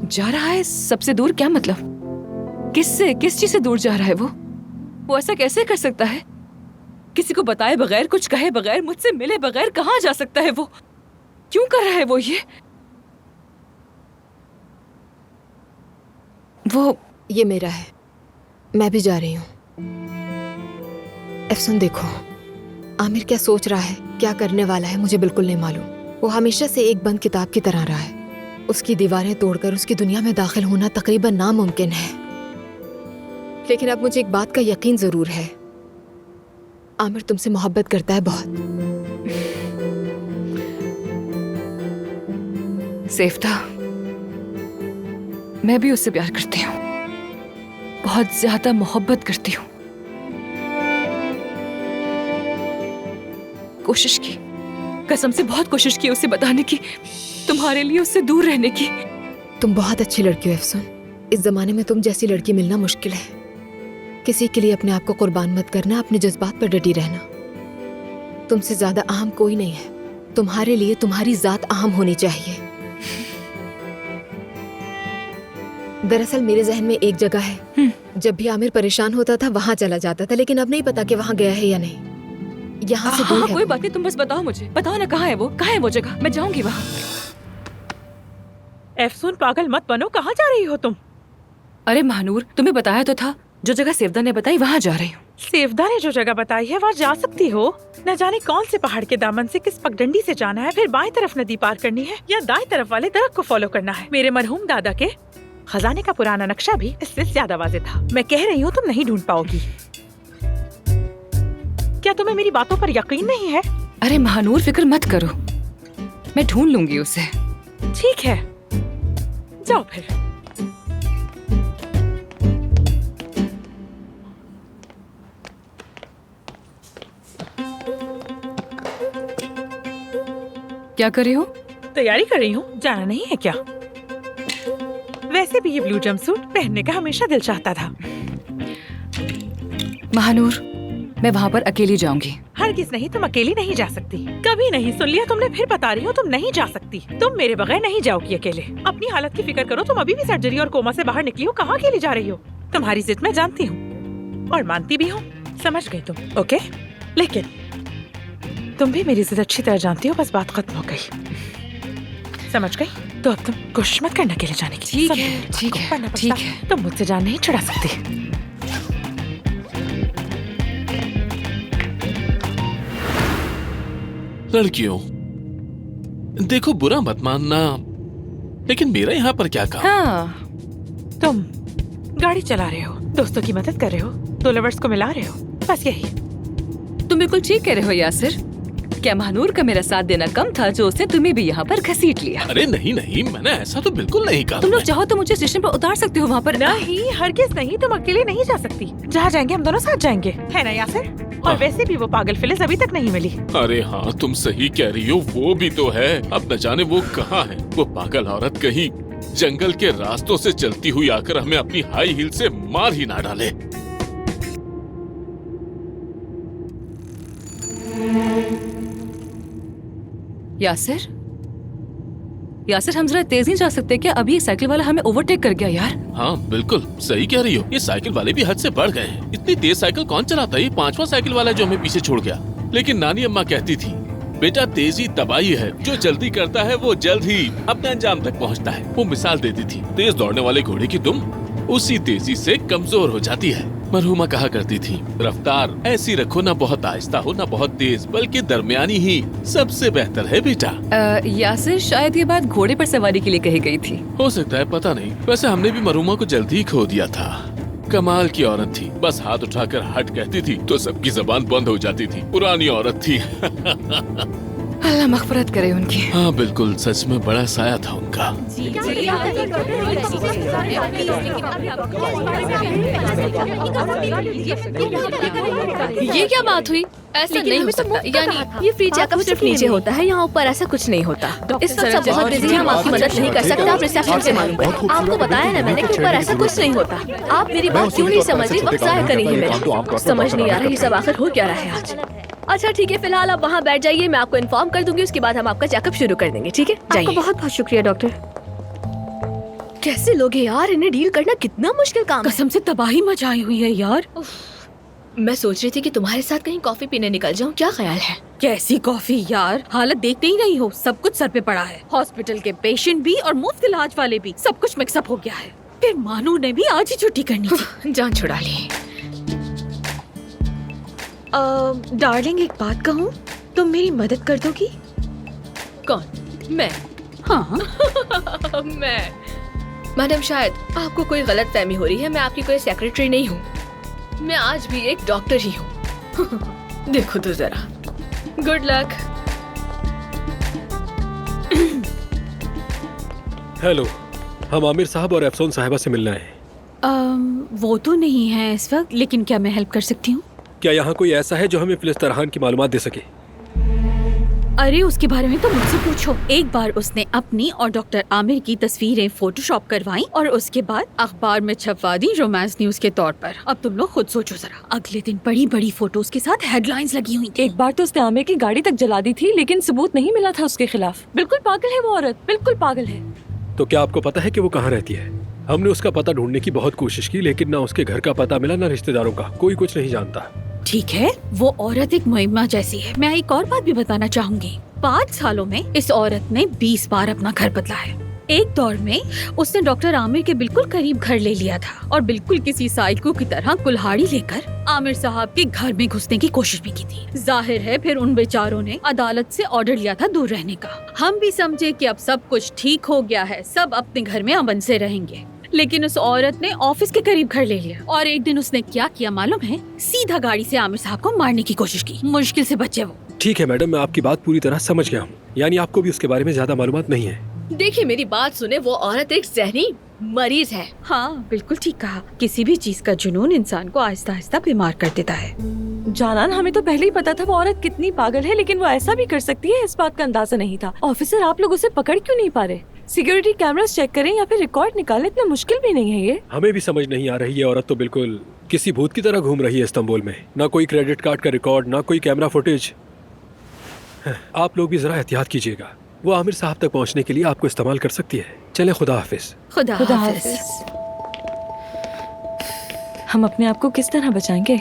जा रहा है सबसे दूर? क्या मतलब? किससे, किस चीज से दूर जा रहा है वो ऐसा कैसे कर सकता है? किसी को बताए बगैर, कुछ कहे बगैर, मुझसे मिले बगैर कहाँ जा सकता है वो? क्यों कर रहा है वो ये? ये मेरा है, मैं भी जा रही हूँ। अफसून, देखो, आमिर क्या सोच रहा है, क्या करने वाला है, मुझे बिल्कुल नहीं मालूम। वो हमेशा से एक बंद किताब की तरह रहा है। उसकी दीवारें तोड़कर उसकी दुनिया में दाखिल होना तकरीबन नामुमकिन है। लेकिन अब मुझे एक बात का यकीन जरूर है, आमिर तुमसे मोहब्बत करता है बहुत। सेफ्ता, मैं भी उससे प्यार करती हूँ, बहुत ज्यादा मोहब्बत करती हूँ। कोशिश की, कसम से बहुत कोशिश की उसे बताने की, तुम्हारे लिए उससे दूर रहने की। तुम बहुत अच्छी लड़की हो अफसून। इस जमाने में तुम जैसी लड़की मिलना मुश्किल है। किसी के लिए अपने आप को कुर्बान मत करना, अपने जज्बात पर डटी रहना। तुमसे ज्यादा अहम कोई नहीं है। तुम्हारे लिए तुम्हारी जात अहम होनी चाहिए। दरअसल मेरे जहन में एक जगह है, जब भी आमिर परेशान होता था वहाँ चला जाता था, लेकिन अब नहीं पता कि वहाँ गया है या नहीं। यहाँ से दूर है। कोई बात नहीं, तुम बस बताओ मुझे, बताओ ना कहाँ है वो जगह, मैं जाऊंगी वहाँ। एफसून पागल मत बनो, कहाँ जा रही हो तुम? अरे महानूर, तुम्हें बताया तो था, जो जगह सेवदा ने बताई वहाँ जा रही हूँ। सेवदा ने जो जगह बताई है वहाँ जा सकती हो। न जाने कौन से पहाड़ के दामन से किस पगडंडी से जाना है, फिर बाएं तरफ नदी पार करनी है या दाएं तरफ वाले दरख्त को फॉलो करना है। मेरे मरहूम दादा के खजाने का पुराना नक्शा भी इससे ज्यादा वाज़ेह था। मैं कह रही हूँ तुम नहीं ढूंढ पाओगी। क्या तुम्हें मेरी बातों पर यकीन नहीं है? अरे महानूर, फिक्र मत करो, मैं ढूंढ लूंगी उसे। ठीक है, जाओ फिर। क्या कर रही हो? तैयारी कर रही हूँ, जाना नहीं है क्या? वैसे भी ये ब्लू जंपसूट पहनने का हमेशा दिल चाहता था। महानूर, मैं वहाँ पर अकेली जाऊंगी। हरगिज़ नहीं, तुम अकेली नहीं जा सकती। कभी नहीं, सुन लिया तुमने, फिर बता रही हो तुम नहीं जा सकती। तुम मेरे बगैर नहीं जाओगी अकेले। अपनी हालत की फिक्र करो, तुम अभी भी सर्जरी और कोमा से बाहर निकली हो, कहाँ अकेली जा रही हो? तुम्हारी जिद मैं जानती हूँ और मानती भी हूँ, समझ गई तुम, ओके? लेकिन तुम भी मेरी जिद अच्छी तरह जानती हो, बस बात खत्म हो गई, समझ गई? तो अब तुम कोशिश मत करना अकेले जाने की। ठीक है, ठीक है, ठीक है। तुम मुझसे जान नहीं छुड़ा सकती। लड़कियों, देखो बुरा मत मानना, लेकिन मेरा यहाँ पर क्या काम? हाँ, तुम गाड़ी चला रहे हो, दोस्तों की मदद कर रहे हो, दो लवर्स को मिला रहे हो, बस यही। तुम बिल्कुल ठीक कह रहे हो यासिर। क्या महानूर का मेरा साथ देना कम था जो उसने तुम्हें भी यहाँ पर घसीट लिया? अरे नहीं नहीं, मैंने ऐसा तो बिल्कुल नहीं कहा। तुम लोग चाहो तो मुझे स्टेशन पर उतार सकते हो वहाँ पर। नहीं, हरगिज़ नहीं, तुम अकेले नहीं जा सकती। जहाँ जाएंगे हम दोनों साथ जाएंगे, है ना यासिर? और वैसे भी वो पागल फिलिस अभी तक नहीं मिली। अरे हाँ, तुम सही कह रही हो, वो भी तो है। अब न जाने वो कहाँ है। वो पागल औरत कहीं जंगल के रास्तों से चलती हुई आकर हमें अपनी हाई हील से मार ही ना डाले। यासिर, यासिर, हम जरा तेज नहीं जा सकते क्या? अभी साइकिल वाला हमें ओवरटेक कर गया यार। हाँ बिल्कुल सही कह रही हो, ये साइकिल वाले भी हद से बढ़ गए हैं। इतनी तेज साइकिल कौन चलाता है? ये 5वां साइकिल वाला जो हमें पीछे छोड़ गया। लेकिन नानी अम्मा कहती थी, बेटा तेजी तबाही है, जो जल्दी करता है वो जल्द ही अपने अंजाम तक पहुँचता है। वो मिसाल देती थी, तेज दौड़ने वाले घोड़े की दुम उसी तेजी से कमजोर हो जाती है। मरहुमा कहा करती थी, रफ्तार ऐसी रखो, ना बहुत आहिस्ता हो ना बहुत तेज, बल्कि दरमियानी ही सबसे बेहतर है बेटा। यासिर, शायद ये बात घोड़े पर सवारी के लिए कही गई थी। हो सकता है, पता नहीं। वैसे हमने भी मरहुमा को जल्दी ही खो दिया था। कमाल की औरत थी, बस हाथ उठाकर हट कहती थी तो सबकी जबान बंद हो जाती थी। पुरानी औरत थी। अल्लाह मग़फ़िरत करे उनकी। हाँ बिल्कुल, सच में बड़ा साया था उनका। ये क्या बात हुई? ऐसा नहीं हो सकता। यानी ये फ्री चेकअप सिर्फ नीचे होता है, यहाँ ऊपर ऐसा कुछ नहीं होता। इस वक्त सब बहुत बिजी हैं, हम आपकी मदद नहीं कर सकते। आप रिसेप्शन से मालूम करें। आपको बताया ना मैंने कि ऊपर ऐसा कुछ नहीं होता। आप मेरी बात क्यों नहीं समझ रही? वक्त ज़ाया कर रही है मेरा। समझ नहीं आ रहा ये सब आखिर हो क्या रहा है आज। अच्छा ठीक है, फिलहाल आप वहाँ बैठ जाइए, मैं आपको इन्फॉर्म कर दूंगी, उसके बाद हम आपका चेकअप शुरू कर देंगे, ठीक है? आपका बहुत बहुत शुक्रिया डॉक्टर। कैसे लोग हैं यार, इन्हें डील करना कितना मुश्किल काम है। कसम से तबाही मचाई हुई है यार। मैं सोच रही थी कि तुम्हारे साथ कहीं कॉफी पीने निकल जाऊं, क्या ख्याल है? कैसी कॉफी यार, हालत देखते ही नहीं हो, सब कुछ सर पे पड़ा है। हॉस्पिटल के पेशेंट भी और मुफ्त इलाज वाले भी, सब कुछ मिक्सअप हो गया है। फिर मानू ने भी आज ही छुट्टी करनी थी। जान छुड़ा ली। डार्लिंग, एक बात कहूँ, तुम मेरी मदद कर दोगी? कौन? मैं? हाँ। मैं? मैडम, शायद आपको कोई गलत फहमी हो रही है, मैं आपकी कोई सेक्रेटरी नहीं हूँ, मैं आज भी एक डॉक्टर ही हूँ। देखो तो जरा। Good luck. हेलो, हम आमिर साहब और अफसोन साहिबा से मिलना है। वो तो नहीं है इस वक्त, लेकिन क्या मैं हेल्प कर सकती हूँ? क्या यहाँ कोई ऐसा है जो हमें फिलिस तरहान की मालूमात दे सके? अरे उसके बारे में तो मुझसे पूछो। एक बार उसने अपनी और डॉक्टर आमिर की तस्वीरें फोटोशॉप करवाई और उसके बाद अखबार में छपवा दी रोमांस न्यूज के तौर पर। अब तुम लोग खुद सोचो जरा, अगले दिन बड़ी बड़ी फोटोज के साथ हेडलाइंस लगी हुई थी। एक बार तो उसने आमिर की गाड़ी तक जला दी थी, लेकिन सबूत नहीं मिला था उसके खिलाफ। बिल्कुल पागल है वो औरत, बिल्कुल पागल है। तो क्या आपको पता है कि वो कहाँ रहती है? हमने उसका पता ढूंढने की बहुत कोशिश की, लेकिन ना उसके घर का पता मिला ना रिश्तेदारों का, कोई कुछ नहीं जानता। ठीक है, वो औरत एक मुहिम्मा जैसी है। मैं एक और बात भी बताना चाहूंगी। 5 सालों में इस औरत ने 20 बार अपना घर बदला है। एक दौर में उसने डॉक्टर आमिर के बिल्कुल करीब घर ले लिया था और बिल्कुल किसी साइको की तरह कुल्हाड़ी लेकर आमिर साहब के घर में घुसने की कोशिश भी की थी। जाहिर है फिर उन बेचारों ने अदालत से ऑर्डर लिया था दूर रहने का। हम भी समझे कि अब सब कुछ ठीक हो गया है, सब अपने घर में अमन से रहेंगे, लेकिन उस औरत ने ऑफिस के करीब घर ले लिया और एक दिन उसने क्या किया मालूम है? सीधा गाड़ी से आमिर साहब को मारने की कोशिश की। मुश्किल से बचे वो। ठीक है मैडम, मैं आपकी बात पूरी तरह समझ गया हूँ, यानी आपको भी उसके बारे में ज्यादा मालूमात नहीं है। देखिए मेरी बात सुने, वो औरत एक जहनी मरीज है। हाँ बिल्कुल ठीक कहा। किसी भी चीज का जुनून इंसान को आहिस्ता आहिस्ता बीमार कर देता है। जानान, हमें तो पहले ही पता था वो औरत कितनी पागल है, लेकिन वो ऐसा भी कर सकती है इस बात का अंदाजा नहीं था। ऑफिसर, आप लोग उसे पकड़ क्यों नहीं पा रहे? सिक्योरिटी कैमरास चेक करें या फिर रिकॉर्ड निकालें, इतना मुश्किल भी नहीं है ये। हमें भी समझ नहीं आ रही, ये औरत तो बिल्कुल किसी भूत की तरह घूम रही है इस्तांबुल में। ना कोई क्रेडिट कार्ड का रिकॉर्ड, ना कोई कैमरा फुटेज। आप लोग भी जरा एहतियात कीजिएगा, वो आमिर साहब तक पहुंचने के लिए आपको इस्तेमाल कर सकती है। चले, खुदा हाफिज। खुदा हाफिज। हम अपने आप को किस तरह बचाएंगे?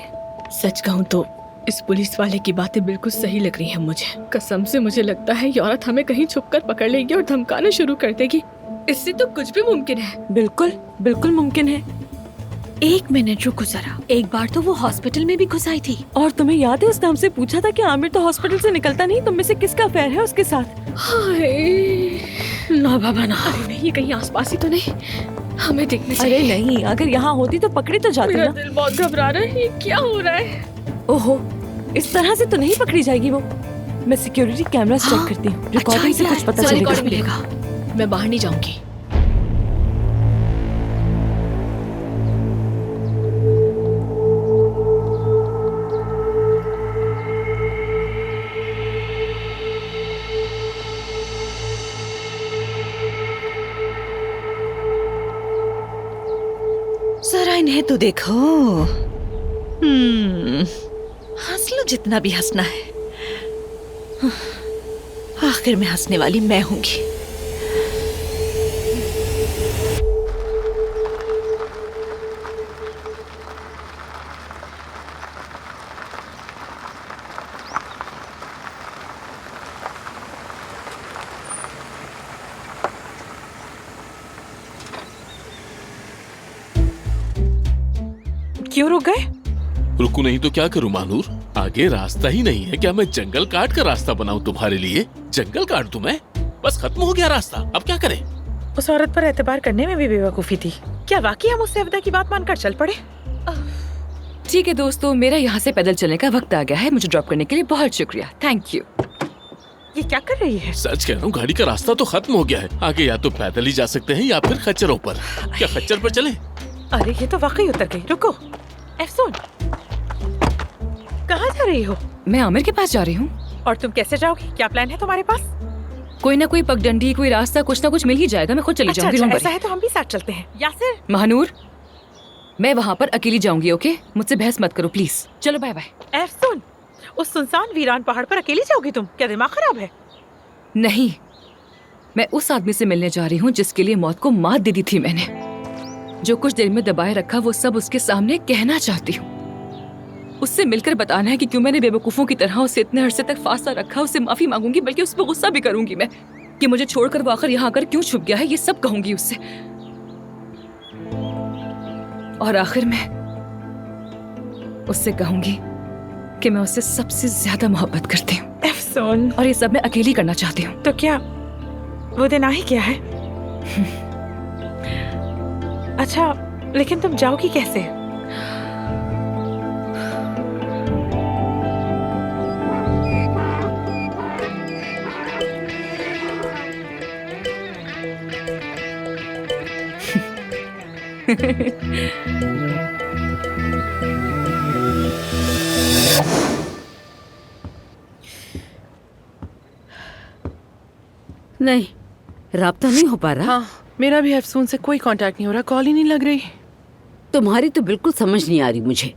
सच कहूँ तो इस पुलिस वाले की बातें बिल्कुल सही लग रही हैं मुझे। कसम से मुझे लगता है ये औरत हमें कहीं छुपकर पकड़ लेगी और धमकाना शुरू कर देगी। इससे तो कुछ भी मुमकिन है। बिल्कुल बिल्कुल मुमकिन है। 1 मिनट रुको जरा। एक बार तो वो हॉस्पिटल में भी घुस आई थी। और तुम्हें याद है उसने हमसे पूछा था कि आमिर तो हॉस्पिटल से निकलता नहीं, तुम में से किसका अफेयर है उसके साथ? हाय ना बाबा ना। अरे नहीं, ये कहीं आसपास ही तो नहीं, हमें देखने चाहिए। अरे नहीं, अगर यहाँ होती तो पकड़ी तो जाती मेरा ना। दिल बहुत घबरा रहा है, ये क्या हो रहा है? ओहो, इस तरह से तो नहीं पकड़ी जाएगी वो। मैं सिक्योरिटी कैमरास चेक करती हूँ, रिकॉर्डिंग से कुछ पता चलेगा। मैं बाहर नहीं जाऊंगी। जरा इन्हें तो देखो। हंस लो जितना भी हंसना है, आखिर में हंसने वाली मैं होंगी। क्यों रुक गए? रुकू नहीं तो क्या करूं मानूर? आगे रास्ता ही नहीं है। क्या मैं जंगल काट कर रास्ता बनाऊं तुम्हारे लिए? जंगल काट दूं मैं? बस खत्म हो गया रास्ता, अब क्या करें? उस औरत पर एतबार करने में भी बेवकूफी थी। क्या वाकई हम उससे अवदा की बात मानकर चल पड़े? ठीक है दोस्तों, मेरा यहाँ से पैदल चलने का वक्त आ गया है। मुझे ड्रॉप करने के लिए बहुत शुक्रिया, थैंक यू। ये क्या कर रही है? सच कह रहा हूँ, गाड़ी का रास्ता तो खत्म हो गया है। आगे या तो पैदल ही जा सकते हैं या फिर खच्चरों पर। क्या खच्चर पर चलें? अरे ये तो वाकई उतर गई। रुको एफसून, कहाँ जा रही हो? मैं आमिर के पास जा रही हूँ। और तुम कैसे जाओगी? क्या प्लान है तुम्हारे पास? कोई ना कोई पगडंडी, कोई रास्ता, कुछ ना कुछ मिल ही जाएगा। मैं खुद चली जाऊंगी। अच्छा, ऐसा है तो हम भी साथ चलते हैं। यासिर, महानूर, मैं वहाँ पर अकेली जाऊंगी, ओके? मुझसे बहस मत करो प्लीज। चलो बाय बाय। एफसून, उस सुनसान वीरान पहाड़ पर अकेली जाओगी तुम? क्या दिमाग खराब है? नहीं, मैं उस आदमी से मिलने जा रही हूँ जिसके लिए मौत को मात दे दी थी मैंने। जो कुछ दिल में दबाए रखा वो सब उसके सामने कहना चाहती हूँ। उससे मिलकर बताना है कि क्यों मैंने बेवकूफों की तरह उसे इतने अरसे तक फांसा रखा। उससे माफी मांगूंगी, बल्कि उस पर गुस्सा भी करूंगी मैं कि मुझे छोड़कर वो आखिर यहाँ आकर क्यों छुप गया है। ये सब कहूंगी उससे। और आखिर में उससे कहूंगी कि मैं उससे सबसे ज्यादा मोहब्बत करती हूँ। एफसून, और ये सब मैं अकेली करना चाहती हूँ। तो क्या वो दिन आ ही गया है? अच्छा, लेकिन तुम जाओगी कैसे? नहीं, राब्ता नहीं हो पा रहा। हाँ, मेरा भी अफसून से कोई कांटेक्ट नहीं हो रहा, कॉल ही नहीं लग रही। तुम्हारी तो बिल्कुल समझ नहीं आ रही मुझे।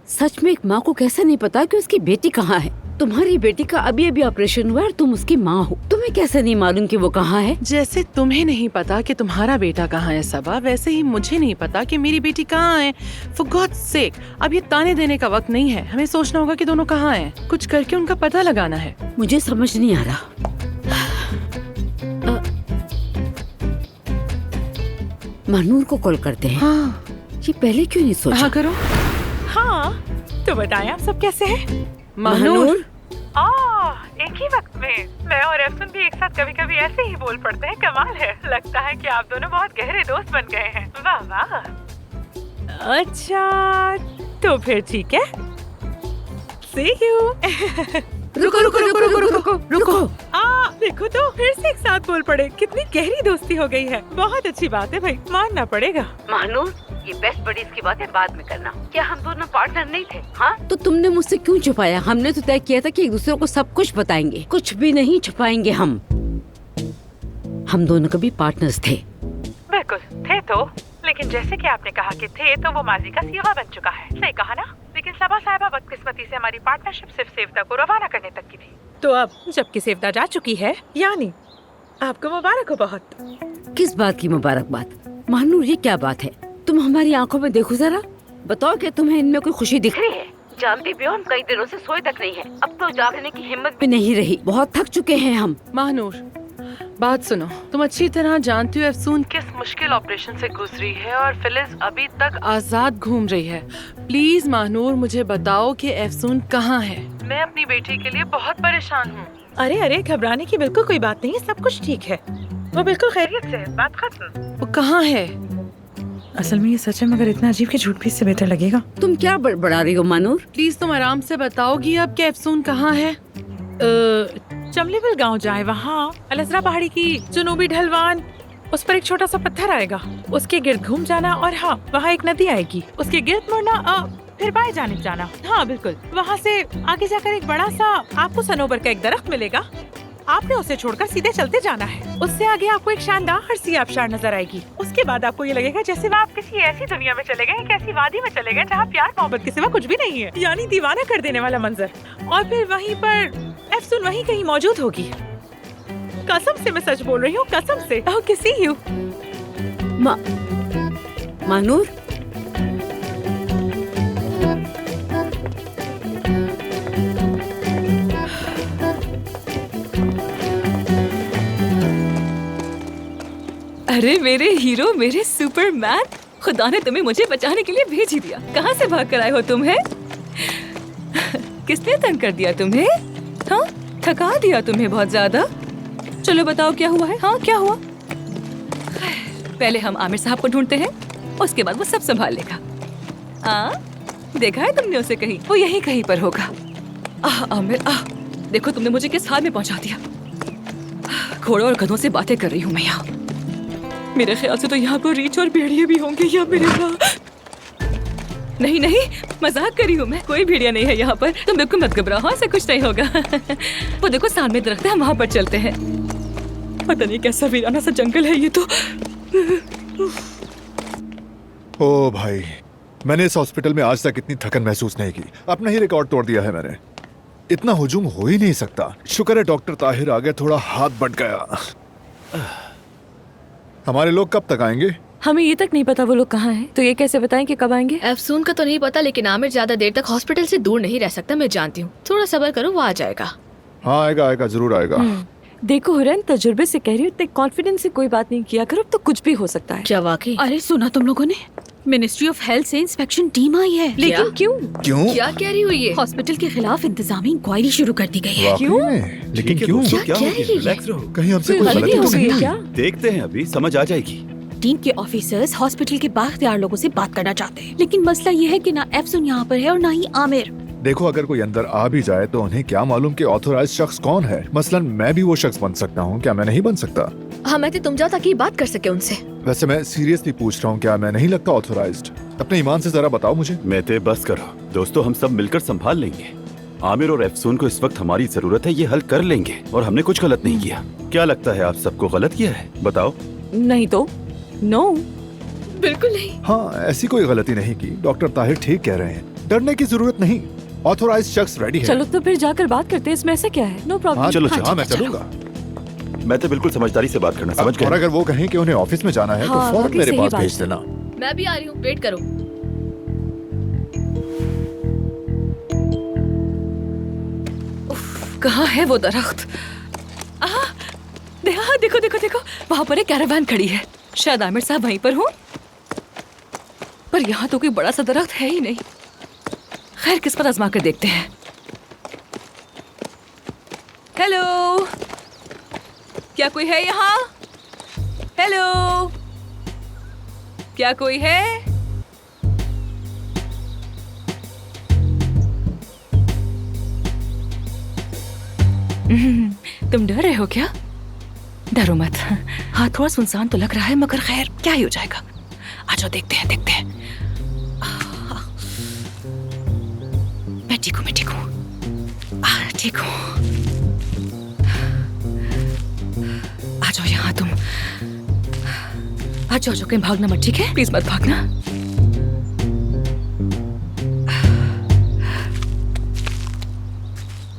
सच में एक माँ को कैसे नहीं पता कि उसकी बेटी कहाँ है? तुम्हारी बेटी का अभी अभी ऑपरेशन हुआ है और तुम उसकी माँ हो, तुम्हें कैसे नहीं मालूम कि वो कहाँ है? जैसे तुम्हें नहीं पता कि तुम्हारा बेटा कहाँ है सबा, वैसे ही मुझे नहीं पता कि मेरी बेटी कहाँ है। For God's sake, अब ये ताने देने का वक्त नहीं है, हमें सोचना होगा कि दोनों कहाँ हैं। कुछ करके उनका पता लगाना है। मुझे समझ नहीं आ रहा। महानूर को कॉल करते हैं। हाँ। ये पहले क्यों नहीं सोचा? हाँ करो। हाँ, तो बताएं आप सब कैसे हैं? महानूर। एक ही वक्त में मैं और अफसून भी एक साथ कभी कभी ऐसे ही बोल पड़ते हैं। कमाल है, लगता है कि आप दोनों बहुत गहरे दोस्त बन गए हैं। वाह वाह। अच्छा, तो फिर ठीक है। See you। रुको रुको रुको रुको रुको रुको। देखो तो फिर से एक साथ बोल पड़े। कितनी गहरी दोस्ती हो गई है। बहुत अच्छी बात है भाई, मानना पड़ेगा। महानूर, ये बेस्ट बडीज की बातें बाद में करना। क्या हम दोनों पार्टनर नहीं थे? हाँ, तो तुमने मुझसे क्यों छुपाया? हमने तो तय किया था कि एक दूसरे को सब कुछ बताएंगे। कुछ भी नहीं छुपाएंगे हम दोनों कभी पार्टनर्स थे। बिल्कुल थे तो, लेकिन जैसे कि आपने कहा कि थे, तो वो माजी का सीगा बन चुका है। सही कहा ना? लेकिन सबा साहिबा बदकिस्मती से हमारी पार्टनरशिप सिर्फ सेवता को रवाना करने तक की थी। तो अब जबकि सेवता जा चुकी है, यानी आपको मुबारक हो बहुत। किस बात की मुबारकबाद? महानूर, ये क्या बात है? तुम हमारी आंखों में देखो जरा, बताओ कि तुम्हें इनमें कोई खुशी दिख रही है? जानती भी हो हम कई दिनों से सोए तक नहीं है। अब तो जागने की हिम्मत भी नहीं रही, बहुत थक चुके हैं हम। महानूर, बात सुनो, तुम अच्छी तरह जानती हो अफसून किस मुश्किल ऑपरेशन से गुजरी है और फिलिस अभी तक आजाद घूम रही है। प्लीज महानूर, मुझे बताओ कि अफसून कहाँ है। मैं अपनी बेटी के लिए बहुत परेशान हूँ। अरे अरे, घबराने की बिल्कुल कोई बात नहीं है, सब कुछ ठीक है। वो बिल्कुल खैरियत से है, बात खत्म। वो कहाँ है? असल में ये सच है, मगर इतना अजीब कि झूठ भी इससे बेहतर लगेगा। तुम क्या बड़बड़ा रही हो महानूर? प्लीज तुम आराम से बताओगी अब कि अफसून कहाँ है। चमलेवल गांव जाए, वहाँ अलजरा पहाड़ी की जनूबी ढलवान, उस पर एक छोटा सा पत्थर आएगा, उसके गिर्द घूम जाना और हाँ, वहाँ एक नदी आएगी, उसके गिर्द मुड़ना, फिर बाएं जानिब जाना। हाँ बिल्कुल, वहाँ से आगे जाकर एक बड़ा सा आपको सनोबर का एक दरख्त मिलेगा। आपने उसे छोड़कर सीधे चलते जाना है। उससे आगे आपको एक शानदार सी आबशार नजर आएगी। उसके बाद आपको ये लगेगा जैसे वो आप किसी ऐसी दुनिया में चले गए, एक ऐसी वादी में चले गए जहाँ प्यार मोहब्बत के सिवा कुछ भी नहीं है, यानी दीवाना कर देने वाला मंजर। और फिर वहीं पर अफसून वहीं कहीं मौजूद होगी। कसम से मैं सच बोल रही हूँ, कसम से। Okay, C you. महानूर, अरे मेरे हीरो, मेरे सुपरमैन, खुदा ने तुम्हें मुझे बचाने के लिए भेज ही दिया। कहाँ से भाग कर आए हो तुम्हें? किसने तंग कर दिया तुम्हें? हाँ, थका दिया तुम्हें बहुत ज्यादा? चलो बताओ क्या हुआ है? हाँ, क्या हुआ? पहले हम आमिर साहब को ढूंढते हैं, उसके बाद वो सब संभाल लेगा। देखा है तुमने उसे कहीं? वो यहीं कहीं पर होगा। आमिर, देखो तुमने मुझे किस हाल में पहुंचा दिया। घोड़ों और गधों से बातें कर रही हूँ मैं यहाँ। मेरे ख्याल से तो यहाँ पर रीछ और भेड़िए भी होंगे या मेरे नहीं नहीं, मजाक कर रही हूँ मैं, कोई भेड़िया नहीं है यहाँ पर। तुम बिल्कुल मत घबराओ, हाँ, से कुछ नहीं होगा। वो देखो सामने दरख्त है, हम वहाँ पर चलते हैं। पता नहीं कैसा वीराना सा जंगल है ये तो। ओ भाई, मैंने इस हॉस्पिटल में आज तक इतनी थकन महसूस नहीं की। अपना ही रिकॉर्ड तोड़ दिया है मैंने। इतना हुजूम हो ही नहीं सकता। शुक्र है डॉक्टर ताहिर आ गए, थोड़ा हाथ बट गया। हमारे लोग कब तक आएंगे? हमें ये तक नहीं पता वो लोग कहाँ हैं, तो ये कैसे बताएं कि कब आएंगे? अफसून का तो नहीं पता, लेकिन आमिर ज्यादा देर तक हॉस्पिटल से दूर नहीं रह सकता, मैं जानती हूँ। थोड़ा सब्र करो, वो आ जाएगा। हाँ आएगा, आएगा, जरूर आएगा। देखो हुरैन, तजुर्बे से कह रही हूँ, इतने कॉन्फिडेंस से कोई बात नहीं किया करो, अब तो कुछ भी हो सकता है। क्या वाकई? अरे सुना तुम लोगों ने? मिनिस्ट्री ऑफ हेल्थ से इंस्पेक्शन टीम आई है। लेकिन क्यों? क्या कह रही हुई है? हॉस्पिटल के खिलाफ इंतजामी इंक्वायरी शुरू कर दी गई है। क्यों? लेकिन क्यों? क्या कह रही है? कहीं हमसे कोई गलती हो गई क्या? देखते हैं, अभी समझ आ जाएगी। टीम के ऑफिसर्स हॉस्पिटल के बाख्तियार लोगों से बात करना चाहते हैं, लेकिन मसला ये है कि ना अफसून यहाँ पर है और ना ही आमिर। देखो, अगर कोई अंदर आ भी जाए तो उन्हें क्या मालूम कि ऑथोराइज्ड शख्स कौन है। मसलन मैं भी वो शख्स बन सकता हूँ, क्या मैं नहीं बन सकता? हाँ, मैं तुम जाओ ताकि बात कर सके उनसे। वैसे मैं सीरियसली पूछ रहा हूँ, क्या मैं नहीं लगता ऑथोराइज्ड? अपने ईमान से जरा बताओ मुझे। मेहते बस करो दोस्तों, हम सब मिलकर संभाल लेंगे। आमिर और अफसून को इस वक्त हमारी जरूरत है, ये हल कर लेंगे। और हमने कुछ गलत नहीं किया। क्या लगता है आप सबको गलत किया है? बताओ। नहीं तो नो, बिल्कुल नहीं। हाँ, ऐसी कोई गलती नहीं की। डॉक्टर ताहिर ठीक कह रहे हैं, डरने की जरूरत नहीं। ऑथोराइज शख्स रेडी है। चलो तो फिर जाकर बात करते हैं, इसमें ऐसा क्या है? No problem. हाँ, चलो हाँ, मैं चलूंगा। मैं तो बिल्कुल समझदारी से बात करना समझ गया। और अगर वो कहें कि उन्हें ऑफिस में जाना है तो हाँ, फौरन मेरे सही पास बात भेज है। देना। मैं भी आ रही हूँ, वेट करो। कहाँ है वो दरख्त? देखो देखो देखो, वहां पर एक कैरावान खड़ी है। शायद आमिर साहब वहीं पर हो, पर यहाँ तो कोई बड़ा सा दरख्त है ही नहीं। खैर, किस पर आजमा कर देखते हैं। हेलो, क्या कोई है यहाँ? हेलो, क्या कोई है? तुम डर रहे हो क्या? डरो मत। हाँ, थोड़ा सुनसान तो लग रहा है, मगर खैर क्या ही हो जाएगा। आ जाओ, देखते हैं देखते हैं। मैं ठीक हूँ, मैं ठीक हूँ, ठीक हूँ। आ जाओ यहाँ तुम। आ जाओ, कहीं भागना मत, ठीक है? प्लीज मत भागना।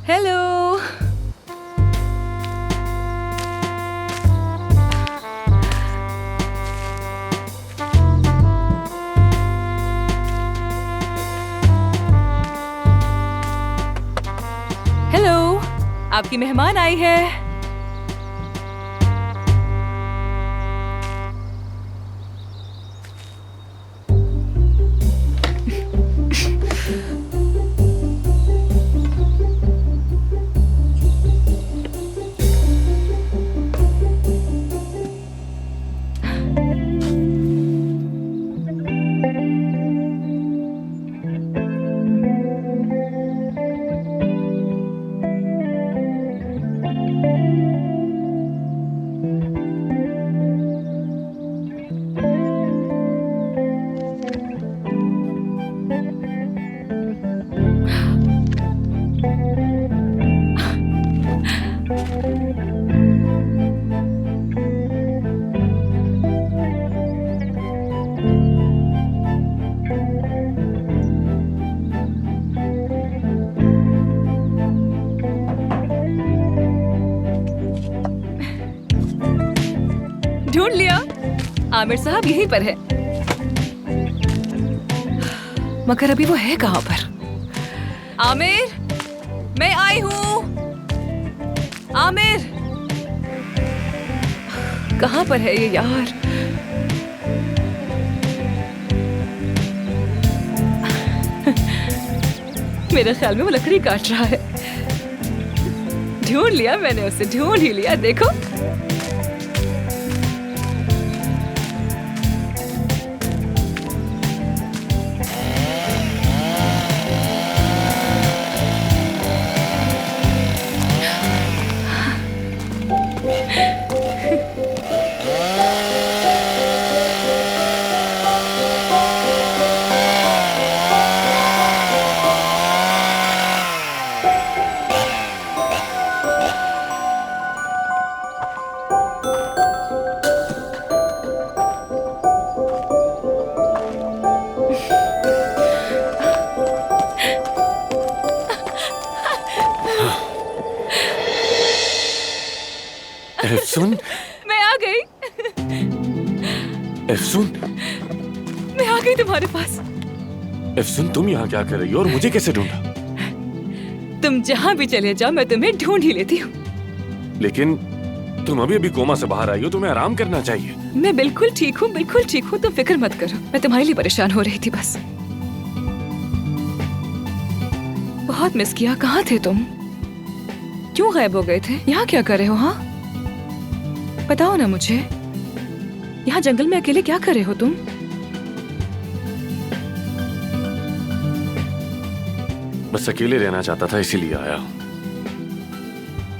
हेलो, आपकी मेहमान आई है। ढूंढ लिया। आमिर साहब यहीं पर है, मगर अभी वो है कहाँ पर? आमिर, मैं आई हूँ। आमिर, कहाँ पर है ये यार? मेरे ख्याल में वो लकड़ी काट रहा है। ढूंढ लिया मैंने उसे, ढूंढ ही लिया। देखो, एफसून, मैं आ गई। एफसून, मैं आ गई तुम्हारे पास। एफसून, तुम यहाँ क्या कर रही हो और मुझे कैसे ढूंढा? तुम जहाँ भी चले जाओ, मैं तुम्हें ढूंढ ही लेती हूँ। लेकिन तुम अभी अभी कोमा से बाहर आई हो, तुम्हें आराम करना चाहिए। मैं बिल्कुल ठीक हूँ, बिल्कुल ठीक हूँ। तुम फिक्र मत करो, मैं तुम्हारे लिए परेशान हो रही थी बस। बहुत मिस किया। कहाँ थे तुम? क्यों गायब हो गए थे? यहाँ क्या कर रहे हो? हाँ, बताओ ना मुझे। यहाँ जंगल में अकेले क्या कर रहे हो तुम? बस अकेले रहना चाहता था, इसीलिए आया।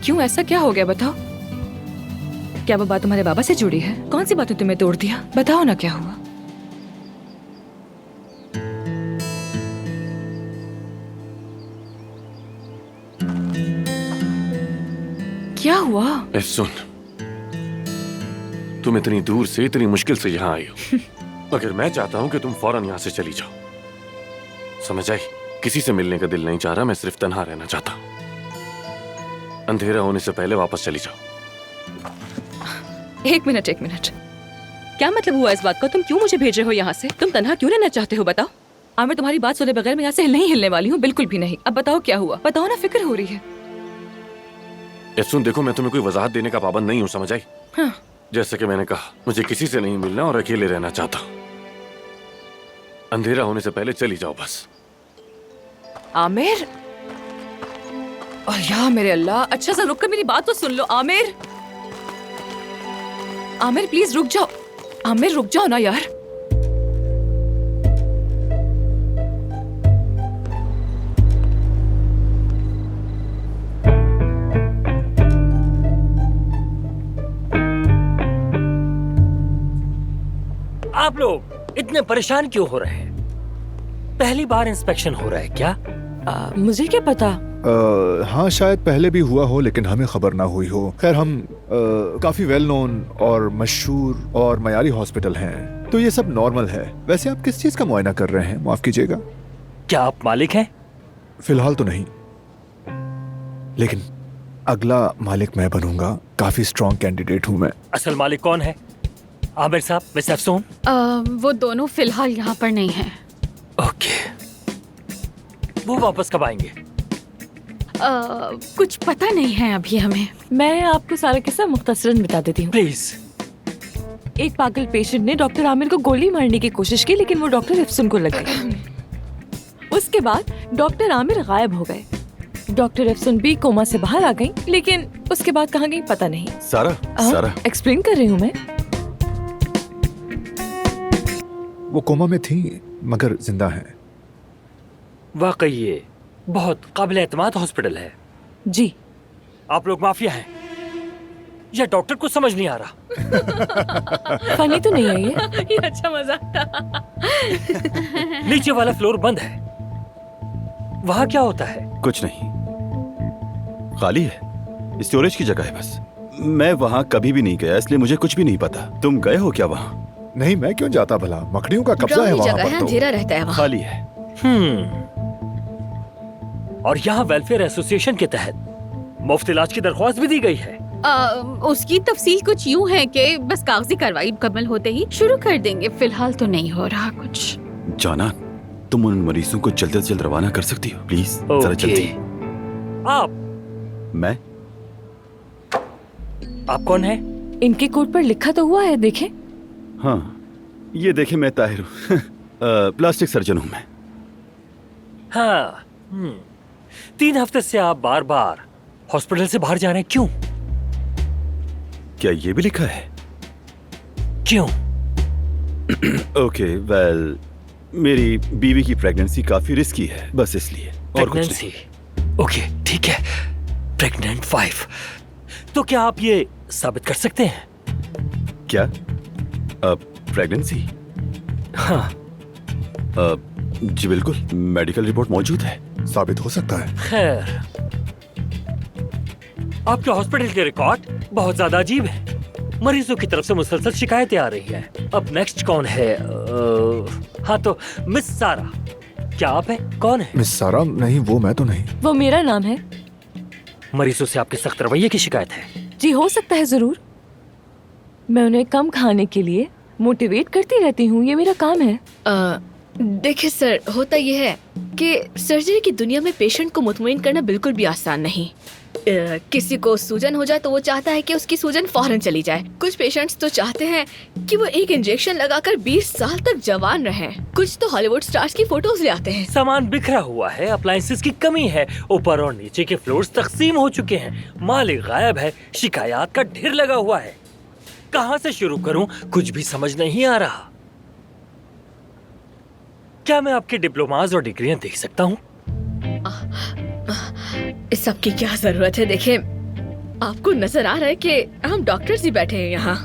क्यों, ऐसा क्या हो गया? बताओ। क्या वो बात तुम्हारे बाबा से जुड़ी है? कौन सी बातें तुम्हें तोड़ दिया? बताओ ना क्या हुआ। क्या हुआ? सुन, तुम इतनी दूर से, इतनी मुश्किल से यहाँ आई हो, मगर मैं चाहता हूँ कि तुम फौरन यहाँ से चली जाओ। समझ आई? किसी से मिलने का दिल नहीं चाह रहा, मैं सिर्फ तन्हा रहना चाहता। अंधेरा होने से पहले वापस चली जाओ। एक मिनट। क्या मतलब हुआ इस बात का? तुम क्यों मुझे भेज रहे हो यहाँ से? तुम तन्हा क्यों रहना चाहते हो? बताओ। आमिर, तुम्हारी बात सुने बगैर मैं यहाँ से नहीं हिलने वाली हूँ, बिल्कुल भी नहीं। अब बताओ क्या हुआ, बताओ ना, फिक्र हो रही है। एफसून, देखो मैं तुम्हें कोई वजाहत देने का पाबंद नहीं हूँ, समझ आई? हाँ। जैसे कि मैंने कहा, मुझे किसी से नहीं मिलना और अकेले रहना चाहता। अंधेरा होने से पहले चली जाओ बस। आमिर, और या मेरे अल्लाह, अच्छा सा रुक कर मेरी बात तो सुन लो। आमिर, आमिर प्लीज रुक जाओ। आमिर रुक जाओ ना यार। आप लोग इतने परेशान क्यों हो रहे हैं? पहली बार इंस्पेक्शन हो रहा है क्या? मुझे क्या पता। हाँ, शायद पहले भी हुआ हो लेकिन हमें खबर ना हुई हो। खैर, हम काफी वेल नोन और मशहूर और मयारी हॉस्पिटल हैं, तो ये सब नॉर्मल है। वैसे आप किस चीज का मुआयना कर रहे हैं, माफ कीजिएगा? क्या आप मालिक हैं? फिलहाल तो नहीं, लेकिन अगला मालिक मैं बनूंगा। काफी स्ट्रॉन्ग कैंडिडेट हूँ मैं। असल मालिक कौन है? आमिर साहब, मिस अफसून? वो दोनों फिलहाल यहाँ पर नहीं हैं। ओके, वो वापस कब आएंगे? कुछ पता नहीं है अभी हमें। मैं आपको सारा किस्सा मुख्तसरन बता देती हूँ प्लीज। एक पागल पेशेंट ने डॉक्टर आमिर को गोली मारने की कोशिश की, लेकिन वो डॉक्टर एफसून को लग गई। उसके बाद डॉक्टर आमिर गायब हो गए। डॉक्टर एफसून भी कोमा से बाहर आ गई, लेकिन उसके बाद कहाँ गई पता नहीं। सारा एक्सप्लेन कर रही हूँ मैं। वो कोमा में थी मगर जिंदा है। वाकई ये बहुत काबिल एतमाद हॉस्पिटल है। जी। आप लोग माफिया हैं या डॉक्टर को समझ नहीं आ रहा? फनी तो नहीं है ये अच्छा मजाक था। नीचे वाला फ्लोर बंद है, वहाँ क्या होता है? कुछ नहीं, खाली है, स्टोरेज की जगह है बस। मैं वहाँ कभी भी नहीं गया, इसलिए मुझे कुछ भी नहीं पता। तुम गए हो क्या वहाँ? नहीं, मैं क्यों जाता भला, मकड़ियों का कब्जा है वहाँ पर। तो अंधेरा रहता है वहाँ। खाली है। और यहाँ वेलफेयर एसोसिएशन के तहत मुफ्त इलाज की दरख्वास्त भी दी गई है। उसकी तफसील कुछ यूं है कि बस कागजी कार्रवाई मुकम्मल होते ही शुरू कर देंगे। फिलहाल तो नहीं हो रहा कुछ। जाना, तुम उन मरीजों को जल्द से जल्द रवाना कर सकती हो प्लीज? जरा जल्दी। आप कौन है? इनके कोट पर लिखा तो हुआ है, देखें। हाँ, ये देखे, मैं ताहिर हूँ। प्लास्टिक सर्जन हूँ मैं। हाँ, 3 हफ्ते से आप बार बार हॉस्पिटल से बाहर जा रहे हैं, क्यों? क्या ये भी लिखा है? क्यों? ओके, वेल, मेरी बीवी की प्रेगनेंसी काफी रिस्की है, बस इसलिए, और कुछ नहीं। ओके, ठीक है, प्रेग्नेंट वाइफ। तो क्या आप ये साबित कर सकते हैं? क्या? प्रेगनेंसी? हाँ। जी बिल्कुल, मेडिकल रिपोर्ट मौजूद है, साबित हो सकता है। खैर, आपके हॉस्पिटल के रिकॉर्ड बहुत ज्यादा अजीब है। मरीजों की तरफ से मुसलसल शिकायतें आ रही हैं। अब नेक्स्ट कौन है? हाँ, तो मिस सारा, क्या आप हैं? कौन है? मिस सारा? नहीं, वो मैं तो नहीं। वो मेरा नाम है। मरीजों से आपके सख्त रवैये की शिकायत है? जी, हो सकता है, जरूर। मैं उन्हें कम खाने के लिए मोटिवेट करती रहती हूँ, ये मेरा काम है। देखिए सर, होता यह है कि सर्जरी की दुनिया में पेशेंट को मुतमईन करना बिल्कुल भी आसान नहीं। किसी को सूजन हो जाए तो वो चाहता है कि उसकी सूजन फौरन चली जाए। कुछ पेशेंट्स तो चाहते हैं कि वो एक इंजेक्शन लगाकर 20 साल तक जवान रहें। कुछ तो हॉलीवुड स्टार्स की फोटोज ले आते हैं। सामान बिखरा हुआ है, अप्लायंसेस की कमी है, ऊपर और नीचे के फ्लोर्स तकसीम हो चुके हैं, मालिक गायब है, शिकायत का ढेर लगा हुआ है। कहाँ से शुरू करूँ, कुछ भी समझ नहीं आ रहा। क्या मैं आपके डिप्लोमास और डिग्रियां देख सकता हूँ? इस सब की क्या जरूरत है? देखिए, आपको नजर आ रहा है कि हम डॉक्टर्स ही बैठे हैं यहाँ।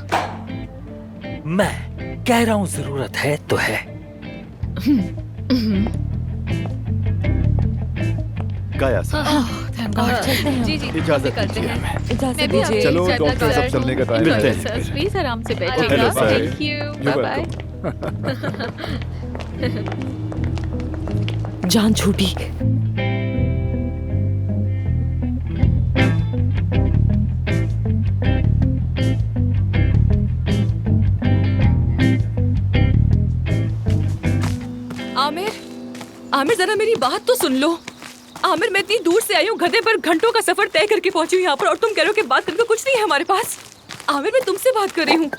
मैं कह रहा हूँ जरूरत है तो है। गाया जी जी, इजाजत करते दीजिए हैं। हमें। इजाजत दीजिए। चलो, डॉक्टर साहब चलने का टाइम मिलते है। हैं। प्लीज आराम से हेलो, बैठिएगा। Bye. Thank you, bye bye. जान छूटी। आमिर, आमिर जरा मेरी बात तो सुन लो। आमिर, मैं इतनी दूर से आई हूँ, गधे पर घंटों का सफर तय करके पहुंची हूँ यहाँ पर, और तुम कह रहे हो कि बात करने को कुछ नहीं है हमारे पास। आमिर, मैं तुमसे बात कर रही हूँ।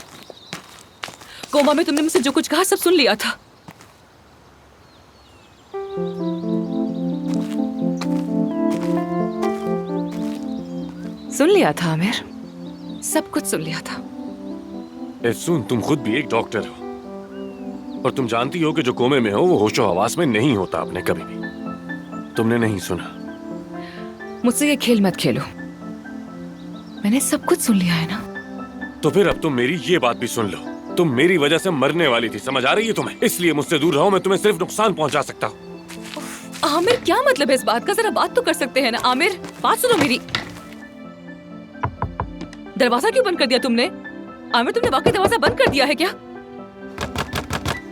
कोमा में तुमने मुझसे जो कुछ कहा सब सुन लिया था। सुन लिया था आमिर, सब कुछ सुन लिया था। सुन, तुम खुद भी एक डॉक्टर हो और तुम जानती हो कि जो कोमे में हो वो होशो हवास में नहीं होता अपने कभी भी। तुमने नहीं सुना। मुझसे ये खेल मत खेलो, मैंने सब कुछ सुन लिया है ना। तो फिर अब तुम मेरी ये बात भी सुन लो। तुम मेरी वजह से मरने वाली थी, समझ आ रही है तुम्हें? इसलिए मुझसे दूर रहो, मैं तुम्हें सिर्फ नुकसान पहुंचा सकता हूँ। आमिर, क्या मतलब है इस बात का? जरा बात तो कर सकते हैं ना। आमिर, बात सुनो मेरी। दरवाजा क्यों बंद कर दिया तुमने? आमिर, तुमने वाकई दरवाजा बंद कर दिया है क्या?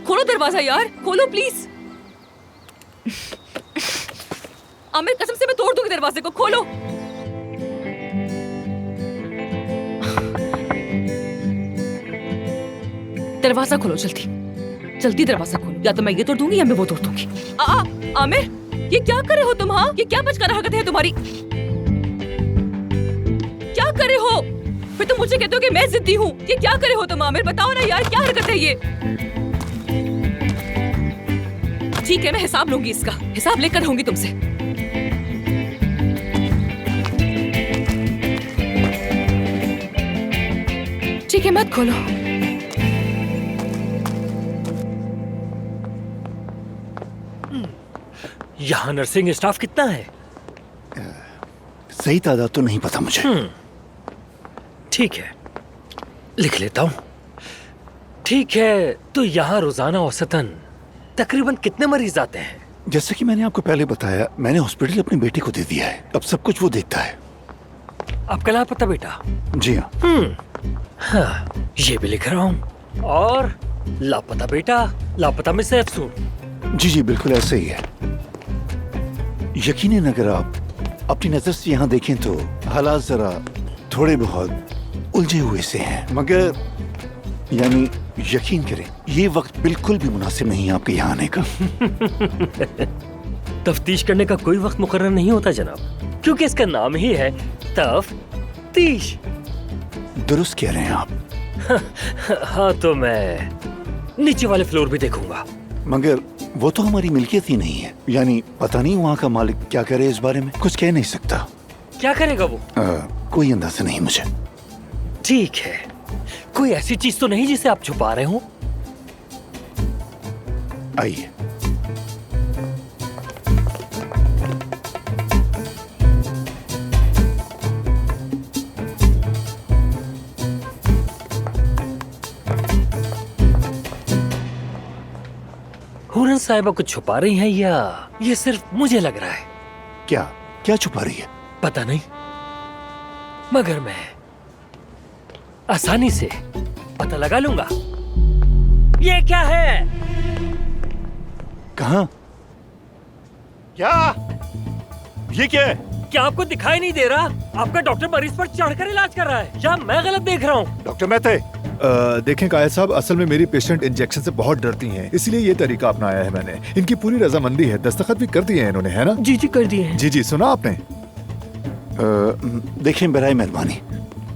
खोलो दरवाजा यार, खोलो प्लीज। आमिर, कसम से मैं तोड़ दूंगी दरवाजे को, खोलो। दरवाजा खोलो जल्दी, जल्दी दरवाजा खोलो, या तो मैं ये तोड़ दूंगी या मैं वो तोड़ दूंगी। आमिर, ये क्या कर रहे हो तुम? हाँ, ये क्या बचकाना हरकत है तुम्हारी? क्या कर रहे हो? फिर तुम मुझे कहते हो कि मैं जिद्दी हूँ। ये क्या कर रहे हो तुम? आमिर, बताओ ना यार, क्या हरकत है ये? ठीक है, मैं हिसाब लूंगी इसका, हिसाब लेकर रहूंगी तुमसे। ठीक है, मत खोलो। यहाँ नर्सिंग स्टाफ कितना है? सही तादाद तो नहीं पता मुझे। ठीक है, लिख लेता हूँ। ठीक है, तो यहाँ रोजाना औसतन तकरीबन कितने मरीज आते हैं? जैसे कि मैंने आपको पहले बताया, मैंने हॉस्पिटल अपनी बेटी को दे दिया है, अब सब कुछ वो देखता है। आपका लापता बेटा? जी हाँ। हाँ, ये भी लिख रहा हूँ। और लापता बेटा, लापता मिस अफसून। जी जी, बिल्कुल ऐसे ही है। यकीनन अगर आप अपनी नजर से यहाँ देखें तो हालात जरा थोड़े बहुत उलझे हुए से हैं, मगर यानी यकीन करें, ये वक्त बिल्कुल भी मुनासिब नहीं है आपके यहाँ आने का। तफ्तीश करने का कोई वक्त मुकर्रर नहीं होता जनाब, क्योंकि इसका नाम ही है तफ्तीश। दुरुस्त कह रहे हैं आप। हाँ, तो मैं नीचे वाले फ्लोर भी देखूंगा। मगर वो तो हमारी मिल्कियत ही नहीं है, यानी पता नहीं वहाँ का मालिक क्या करे इस बारे में, कुछ कह नहीं सकता। क्या करेगा वो? कोई अंदाजा नहीं मुझे। ठीक है, कोई ऐसी चीज तो नहीं जिसे आप छुपा रहे हो? आइए। हुरन साहिबा कुछ छुपा रही हैं या ये सिर्फ मुझे लग रहा है? क्या क्या छुपा रही है? पता नहीं, मगर मैं आसानी से पता लगा लूंगा। ये क्या है? कहाँ? क्या? ये क्या है? क्या आपको दिखाई नहीं दे रहा? आपका डॉक्टर मरीज पर चढ़कर इलाज कर रहा है, या मैं गलत देख रहा हूँ? डॉक्टर मेहते, देखें कायल साहब, असल में मेरी पेशेंट इंजेक्शन से बहुत डरती हैं, इसलिए ये तरीका अपनाया है मैंने। इनकी पूरी रजामंदी है, दस्तखत भी कर दिए हैं इन्होंने, है ना? जी जी, कर दिए हैं। जी जी, सुना आपने? देखें, बराए मेहरबानी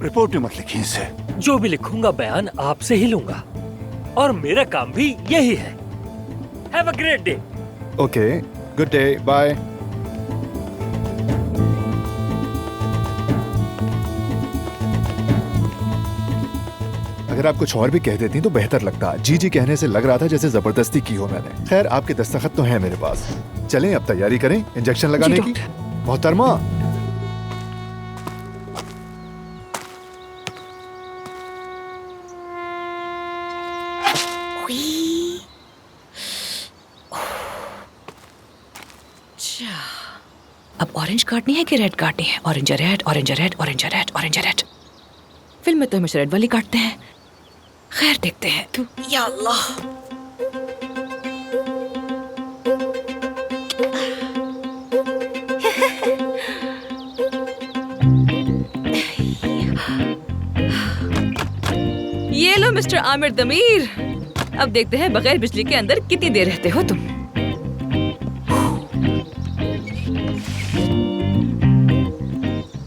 रिपोर्ट में मत लिखें इसे। जो भी लिखूंगा बयान आपसे ही लूंगा, और मेरा काम भी यही है। Have a great day. Okay, good day, bye. अगर आप कुछ और भी कह देती तो बेहतर लगता। जी जी कहने से लग रहा था जैसे जबरदस्ती की हो मैंने। खैर, आपके दस्तखत तो हैं मेरे पास। चलें अब तैयारी करें इंजेक्शन लगाने की। मोहतरमा, अब ऑरेंज काटनी है कि रेड काटनी है? Orange red, orange red, orange red, orange red. Film में तो हमेशा रेड वाली काटते हैं। खैर, देखते हैं। या अल्लाह। ये लो मिस्टर आमिर दमीर। अब देखते हैं बगैर बिजली के अंदर कितनी देर रहते हो तुम।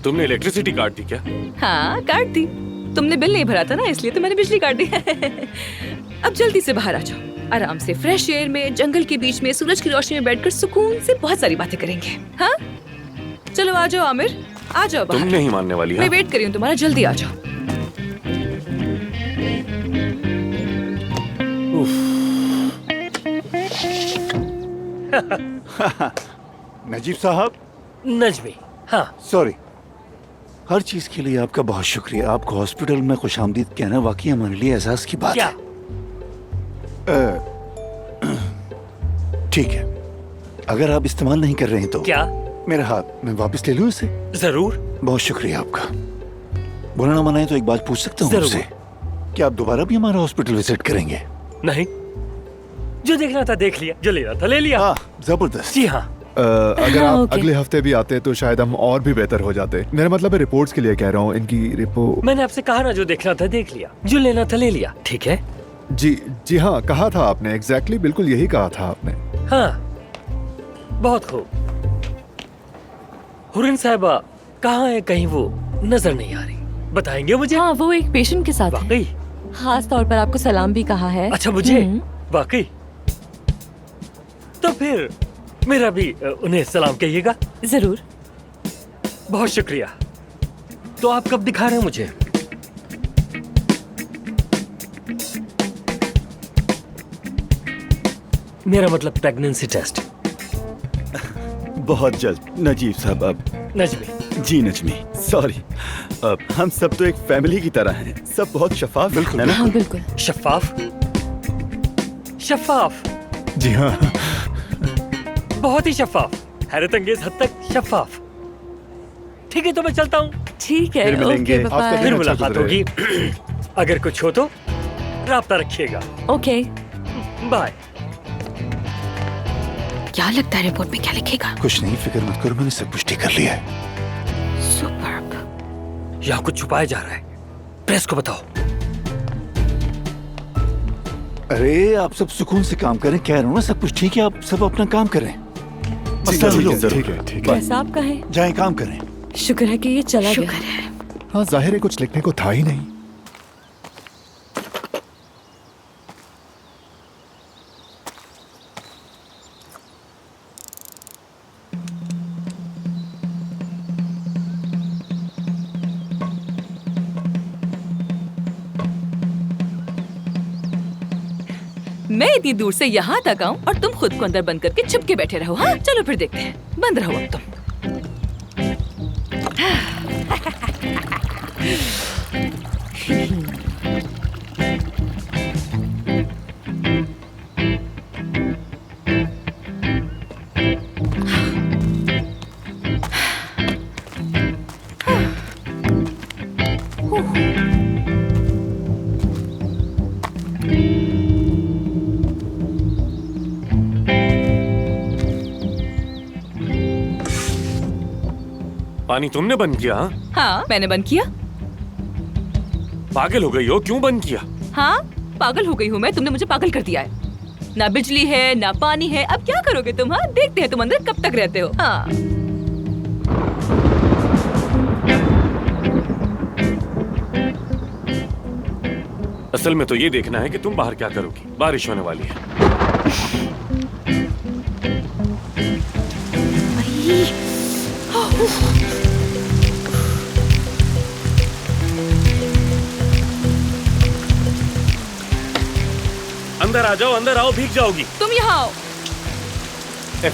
तुमने इलेक्ट्रिसिटी काट दी क्या? हाँ काट दी। तुमने बिल नहीं भरा था ना, इसलिए तो मैंने बिजली काट दी। अब जल्दी से बाहर आ जाओ। आराम से फ्रेश एयर में, जंगल के बीच में, सूरज की रोशनी में बैठकर सुकून से बहुत सारी बातें करेंगे। हाँ चलो आ जाओ आमिर, आ जाओ बाहर। तुम नहीं मानने वाली? मैं वेट कर रही हूँ तुम्हारा, जल्दी आ जाओ। नजीब साहब। नजमी। हाँ सॉरी, हर चीज के लिए आपका बहुत शुक्रिया। आपको हॉस्पिटल में खुशामदीद कहना वाकई हमारे लिए एहसास की बात क्या? है। ठीक है, अगर आप इस्तेमाल नहीं कर रहे हैं तो क्या मेरा हाथ मैं वापस ले लूं इसे? जरूर। बहुत शुक्रिया आपका। बोला ना मनाए तो एक बात पूछ सकता हूँ आपसे? क्या आप दोबारा भी हमारा हॉस्पिटल विजिट करेंगे? नहीं, जो देखना था देख लिया, जो लेना था ले लिया। हाँ जबरदस्त। जी हाँ। अगर आप ओके। अगले हफ्ते भी आते तो शायद हम और भी बेहतर हो जाते। मेरा मतलब है रिपोर्ट्स के लिए कह रहा हूँ, इनकी रिपोर्ट। मैंने आपसे कहा ना, जो देखना था देख लिया, जो लेना था ले लिया। ठीक है? जी हाँ, कहा था आपने। एग्जैक्टली बिल्कुल यही कहा था आपने। हाँ बहुत खूब। हुरन साहिबा कहाँ है? कहीं वो नजर नहीं आ रही, बताएंगे मुझे? हाँ वो एक पेशेंट के साथ है। वाकई? खास तौर पर आपको सलाम भी कहा है। अच्छा मुझे? वाकई? तो फिर मेरा भी उन्हें सलाम कहिएगा। जरूर। बहुत शुक्रिया। तो आप कब दिखा रहे हैं मुझे? मेरा मतलब प्रेगनेंसी टेस्ट। बहुत जल्द नजीब साहब। अब नजमी। जी नजमी, सॉरी। अब हम सब तो एक फैमिली की तरह हैं, सब बहुत शफाफ है ना? हाँ बिल्कुल। शफाफ? शफाफ? जी हाँ, बहुत ही शफाफ, हैरत अंगेज हद तक शफाफ। ठीक है तो मैं चलता हूँ। ठीक है, फिर मिलेंगे। Okay, bye. फिर मुलाकात होगी। अगर कुछ हो तो राब्ता रखिएगा। Okay bye. क्या लगता है रिपोर्ट में क्या लिखेगा? कुछ नहीं, फिक्र मत करो, मैंने सब पुष्टि कर लिया है। सुपर्ब। यहाँ कुछ छुपाया जा रहा है, प्रेस को बताओ। अरे आप सब सुकून से काम करें, कह रहा हूँ ना, सब कुछ ठीक है, आप सब अपना काम करें। ठीक है। कैसा आपका है? जाएं काम करें। शुक्र है कि ये चला गया। हाँ जाहिर है कुछ लिखने को था ही नहीं। मैं इतनी दूर से यहाँ तक आऊँ और तुम खुद को अंदर बंद करके छुप के बैठे रहो। हाँ चलो फिर देखते हैं, बंद रहो अब तुम। पानी तुमने बंद किया? हाँ मैंने बंद किया। पागल हो गई हो, क्यों बंद किया? हाँ पागल हो गई हूँ मैं, तुमने मुझे पागल कर दिया है। ना बिजली है ना पानी है, अब क्या करोगे तुम? हाँ देखते हैं तुम अंदर कब तक रहते हो। हाँ असल में तो ये देखना है कि तुम बाहर क्या करोगी। बारिश होने वाली है। अंदर आ जाओ, अंदर आओ, भीग जाओगी। तुम यहाँ आओ।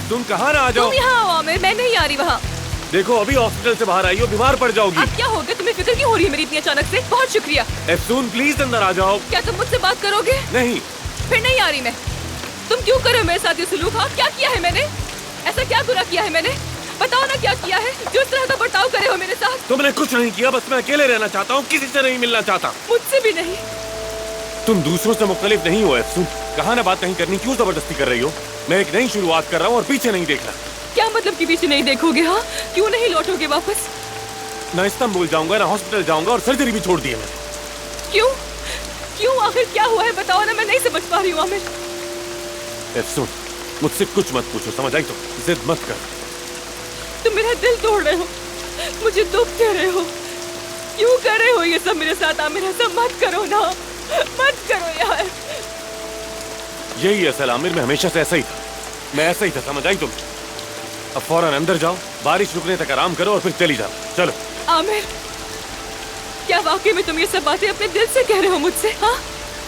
तुम कहाँ ना आ जाओ। तुम यहाँ आओ आमिर, मैं नहीं आ रही वहाँ। देखो अभी हॉस्पिटल से बाहर आई हो, बीमार पड़ जाओगी। अब क्या हो गया? तुम्हें फिक्र क्यों हो रही है मेरी इतनी अचानक से? बहुत शुक्रिया। एफसून प्लीज अंदर आ जाओ। क्या तुम मुझसे बात करोगे? नहीं। फिर नहीं आ रही मैं। तुम क्यों कर रहे हो मेरे साथ ये सलूक? हाँ क्या किया है मैंने? ऐसा क्या बुरा किया है मैंने? बताओ ना क्या किया है जो इस तरह का बर्ताव करे हो मेरे साथ? तुमने कुछ नहीं किया, बस मैं अकेले रहना चाहता हूँ, किसी से नहीं मिलना चाहता। मुझसे भी नहीं। तुम दूसरों से मुख्तलिफ नहीं हो एफसून। कहा ना बात नहीं करनी, क्यों जबरदस्ती कर रही हो? मैं एक नई शुरुआत कर रहा हूँ और पीछे नहीं देखना। क्या मतलब कि पीछे नहीं देखोगे? हाँ क्यों नहीं लौटोगे वापस? ना इस्तांबुल जाऊंगा, ना हॉस्पिटल जाऊंगा, और सर्जरी भी छोड़ दी है मैंने। क्यों? क्यों? आखिर क्या हुआ है बताओ ना, मैं नहीं समझ पा रही हूँ आमिर। सुन, मुझसे कुछ मत पूछो, समझ आई? तो जिद मत कर। तुम मेरा दिल तोड़ रहे हो, मुझे दुख दे रहे हो, क्यों कर रहे हो ये सब मेरे साथ? आमिर ऐसा मत करो ना, मत करो यार। यही असल आमिर, मैं हमेशा से ऐसा ही था, मैं ऐसा ही था, समझ आई तुम? अब फौरन अंदर जाओ, बारिश रुकने तक आराम करो और फिर चली जाओ। चलो। आमिर, क्या वाकई में तुम ये सब बातें अपने दिल से कह रहे हो मुझसे? हाँ,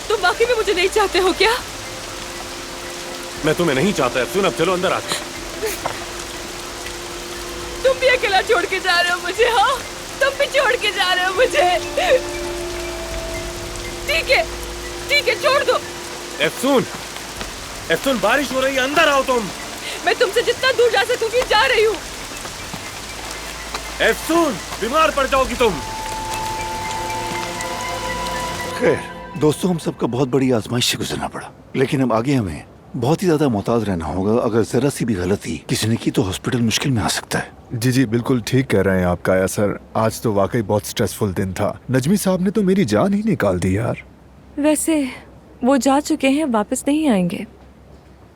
तुम वाकई में मुझे नहीं चाहते हो क्या? मैं तुम्हें नहीं चाहता। सुन, अब चलो अंदर आ। तुम भी अकेला छोड़ के जा रहे हो मुझे? हाँ, तुम भी छोड़ के जा रहे हो मुझे? ठीक है, छोड़ दो। एफसून, बारिश हो रही है, अंदर आओ तुम। मैं तुमसे जितना दूर जा सकूंगी जा रही हूँ। एफसून, बीमार पड़ जाओगी तुम। खैर दोस्तों, हम सबका बहुत बड़ी आजमाइश से गुजरना पड़ा, लेकिन अब आगे हमें बहुत ही ज्यादा मोहताज रहना होगा। अगर जरा सी भी गलती किसी ने की तो हॉस्पिटल मुश्किल में आ सकता है। जी जी, बिल्कुल ठीक कह रहे हैं आप काया सर। आज तो वाकई बहुत स्ट्रेसफुल दिन था। नजमी साहब ने तो मेरी जान ही निकाल दी यार। वैसे वो जा चुके हैं, वापस नहीं आएंगे।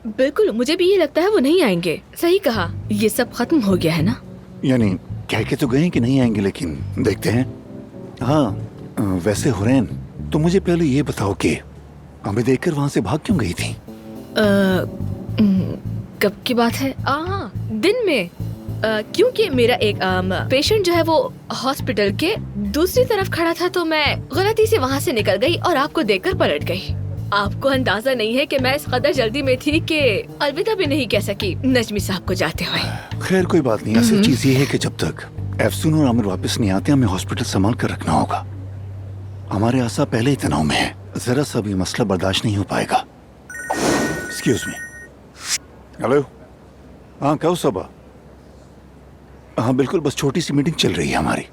बिल्कुल, मुझे भी ये लगता है वो नहीं आएंगे। सही कहा, ये सब खत्म हो गया है ना। यानी कह के तो गए कि नहीं आएंगे, लेकिन देखते हैं। हाँ वैसे हुरैन, तो मुझे पहले ये बताओ कि हमें देखकर वहाँ से भाग क्यों गई थी? कब की बात है? दिन में। क्योंकि मेरा एक पेशेंट जो है वो हॉस्पिटल के दूसरी तरफ खड़ा था, तो मैं गलती से वहाँ से निकल गई और आपको देखकर पलट गई। आपको अंदाजा नहीं है कि मैं इस कदर जल्दी में थी कि अलविदा भी नहीं कह सकी नजमी साहब को जाते हुए। खैर कोई बात नहीं। असल चीज ये है कि जब तक एफसून और आमिर वापस नहीं आते, हमें हॉस्पिटल संभाल कर रखना होगा। हमारे आसा पहले ही तनाव में है, जरा सा भी मसला बर्दाश्त नहीं हो पाएगा। Excuse me. हेलो। हाँ कहो सबा। हाँ बिल्कुल, बस छोटी सी मीटिंग चल रही है हमारी।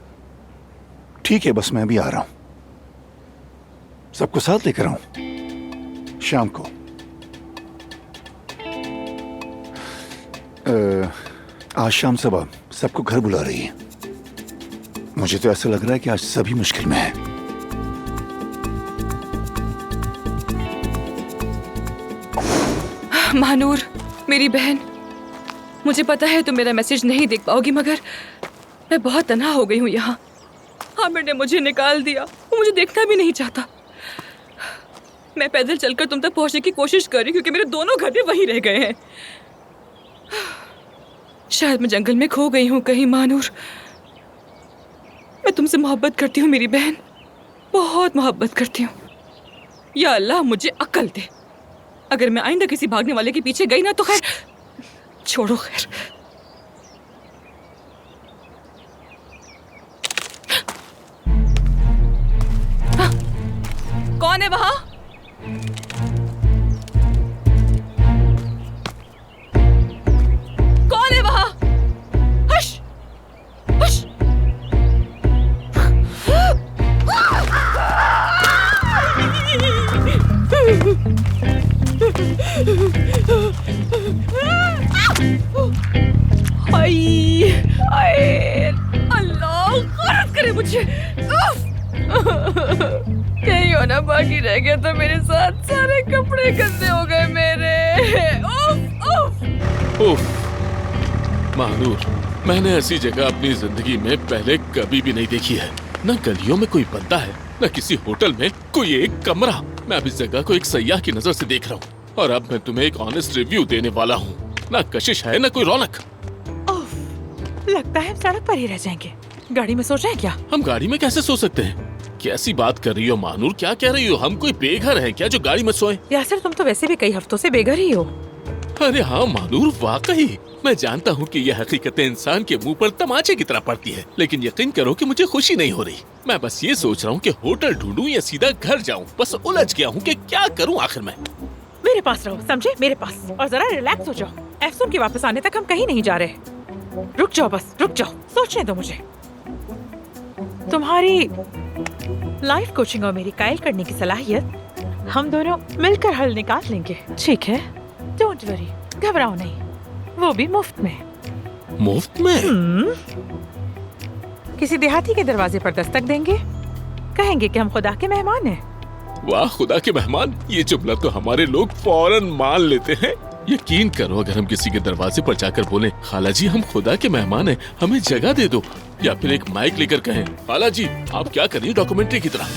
ठीक है, बस मैं भी आ रहा हूँ। सबको साथ लेकर आऊँ शाम को। आज शाम सबा सबको घर बुला रही है। मुझे तो ऐसा लग रहा है कि आज सभी मुश्किल में है। महानूर, मेरी बहन, मुझे पता है तुम मेरा मैसेज नहीं देख पाओगी, मगर मैं बहुत तन्हा हो गई हूँ यहाँ। आमिर ने मुझे निकाल दिया, वो मुझे देखना भी नहीं चाहता। मैं पैदल चलकर तुम तक पहुँचने की कोशिश कर रही हूँ क्योंकि मेरे दोनों घर भी वहीं रह गए हैं। शायद मैं जंगल में खो गई हूँ कहीं। महानूर, मैं तुमसे मोहब्बत करती हूँ मेरी बहन, बहुत मोहब्बत करती हूँ। या अल्लाह मुझे अक्ल दे। अगर मैं आइंदा किसी भागने वाले के पीछे गई ना तो खैर, छोड़ो खैर। हाँ, कौन है वहां? कौन है वहां? Hush, hush. अल्लाह गौरत करे मुझे। कहीं होना बाकी रह गया तो मेरे साथ सारे कपड़े गंदे हो गए मेरे। उफ। महानूर, मैंने ऐसी जगह अपनी जिंदगी में पहले कभी भी नहीं देखी है। न गलियों में कोई बंदा है, न किसी होटल में कोई एक कमरा। मैं अब इस जगह को एक सयाह की नजर से देख रहा हूँ और अब मैं तुम्हें एक ऑनेस्ट रिव्यू देने वाला हूँ। ना कशिश है ना कोई रौनक। लगता है हम सड़क पर ही रह जाएंगे। गाड़ी में सो जाएं क्या? हम गाड़ी में कैसे सो सकते हैं? कैसी बात कर रही हो महानूर, क्या कह रही हो? हम कोई बेघर हैं क्या जो गाड़ी में सोए? यासर, तुम तो वैसे भी कई हफ्तों से बेघर ही हो। अरे हाँ महानूर, वाकई मैं जानता हूँ कि यह हकीकत इंसान के मुंह पर तमाचे की तरह पड़ती है, लेकिन यकीन करो कि मुझे खुशी नहीं हो रही। मैं बस ये सोच रहा हूँ कि होटल ढूंढूं या सीधा घर जाऊँ। बस उलझ गया हूँ कि क्या करूँ आखिर में। मेरे पास रहो, समझे? मेरे पास। और जरा रिलैक्स हो जाओ। एफसून के वापस आने तक हम कहीं नहीं जा रहे। रुक जाओ, बस रुक जाओ, सोचने दो मुझे। तुम्हारी लाइफ कोचिंग और मेरी कायल करने की सलाहियत हम दोनों मिलकर हल निकाल लेंगे, ठीक है? डोंट वरी, घबराओ नहीं, वो भी मुफ्त में। मुफ्त में? किसी देहाती के दरवाजे पर दस्तक देंगे, कहेंगे कि हम खुदा के मेहमान हैं वाह खुदा के मेहमान, ये जुमला तो हमारे लोग फौरन मान लेते हैं। यकीन करो अगर हम किसी के दरवाजे पर जाकर बोलें खाला जी हम खुदा के मेहमान हैं, हमें जगह दे दो, या फिर एक माइक लेकर कहें खाला जी आप क्या कर रही हैं डॉक्यूमेंट्री की तरह,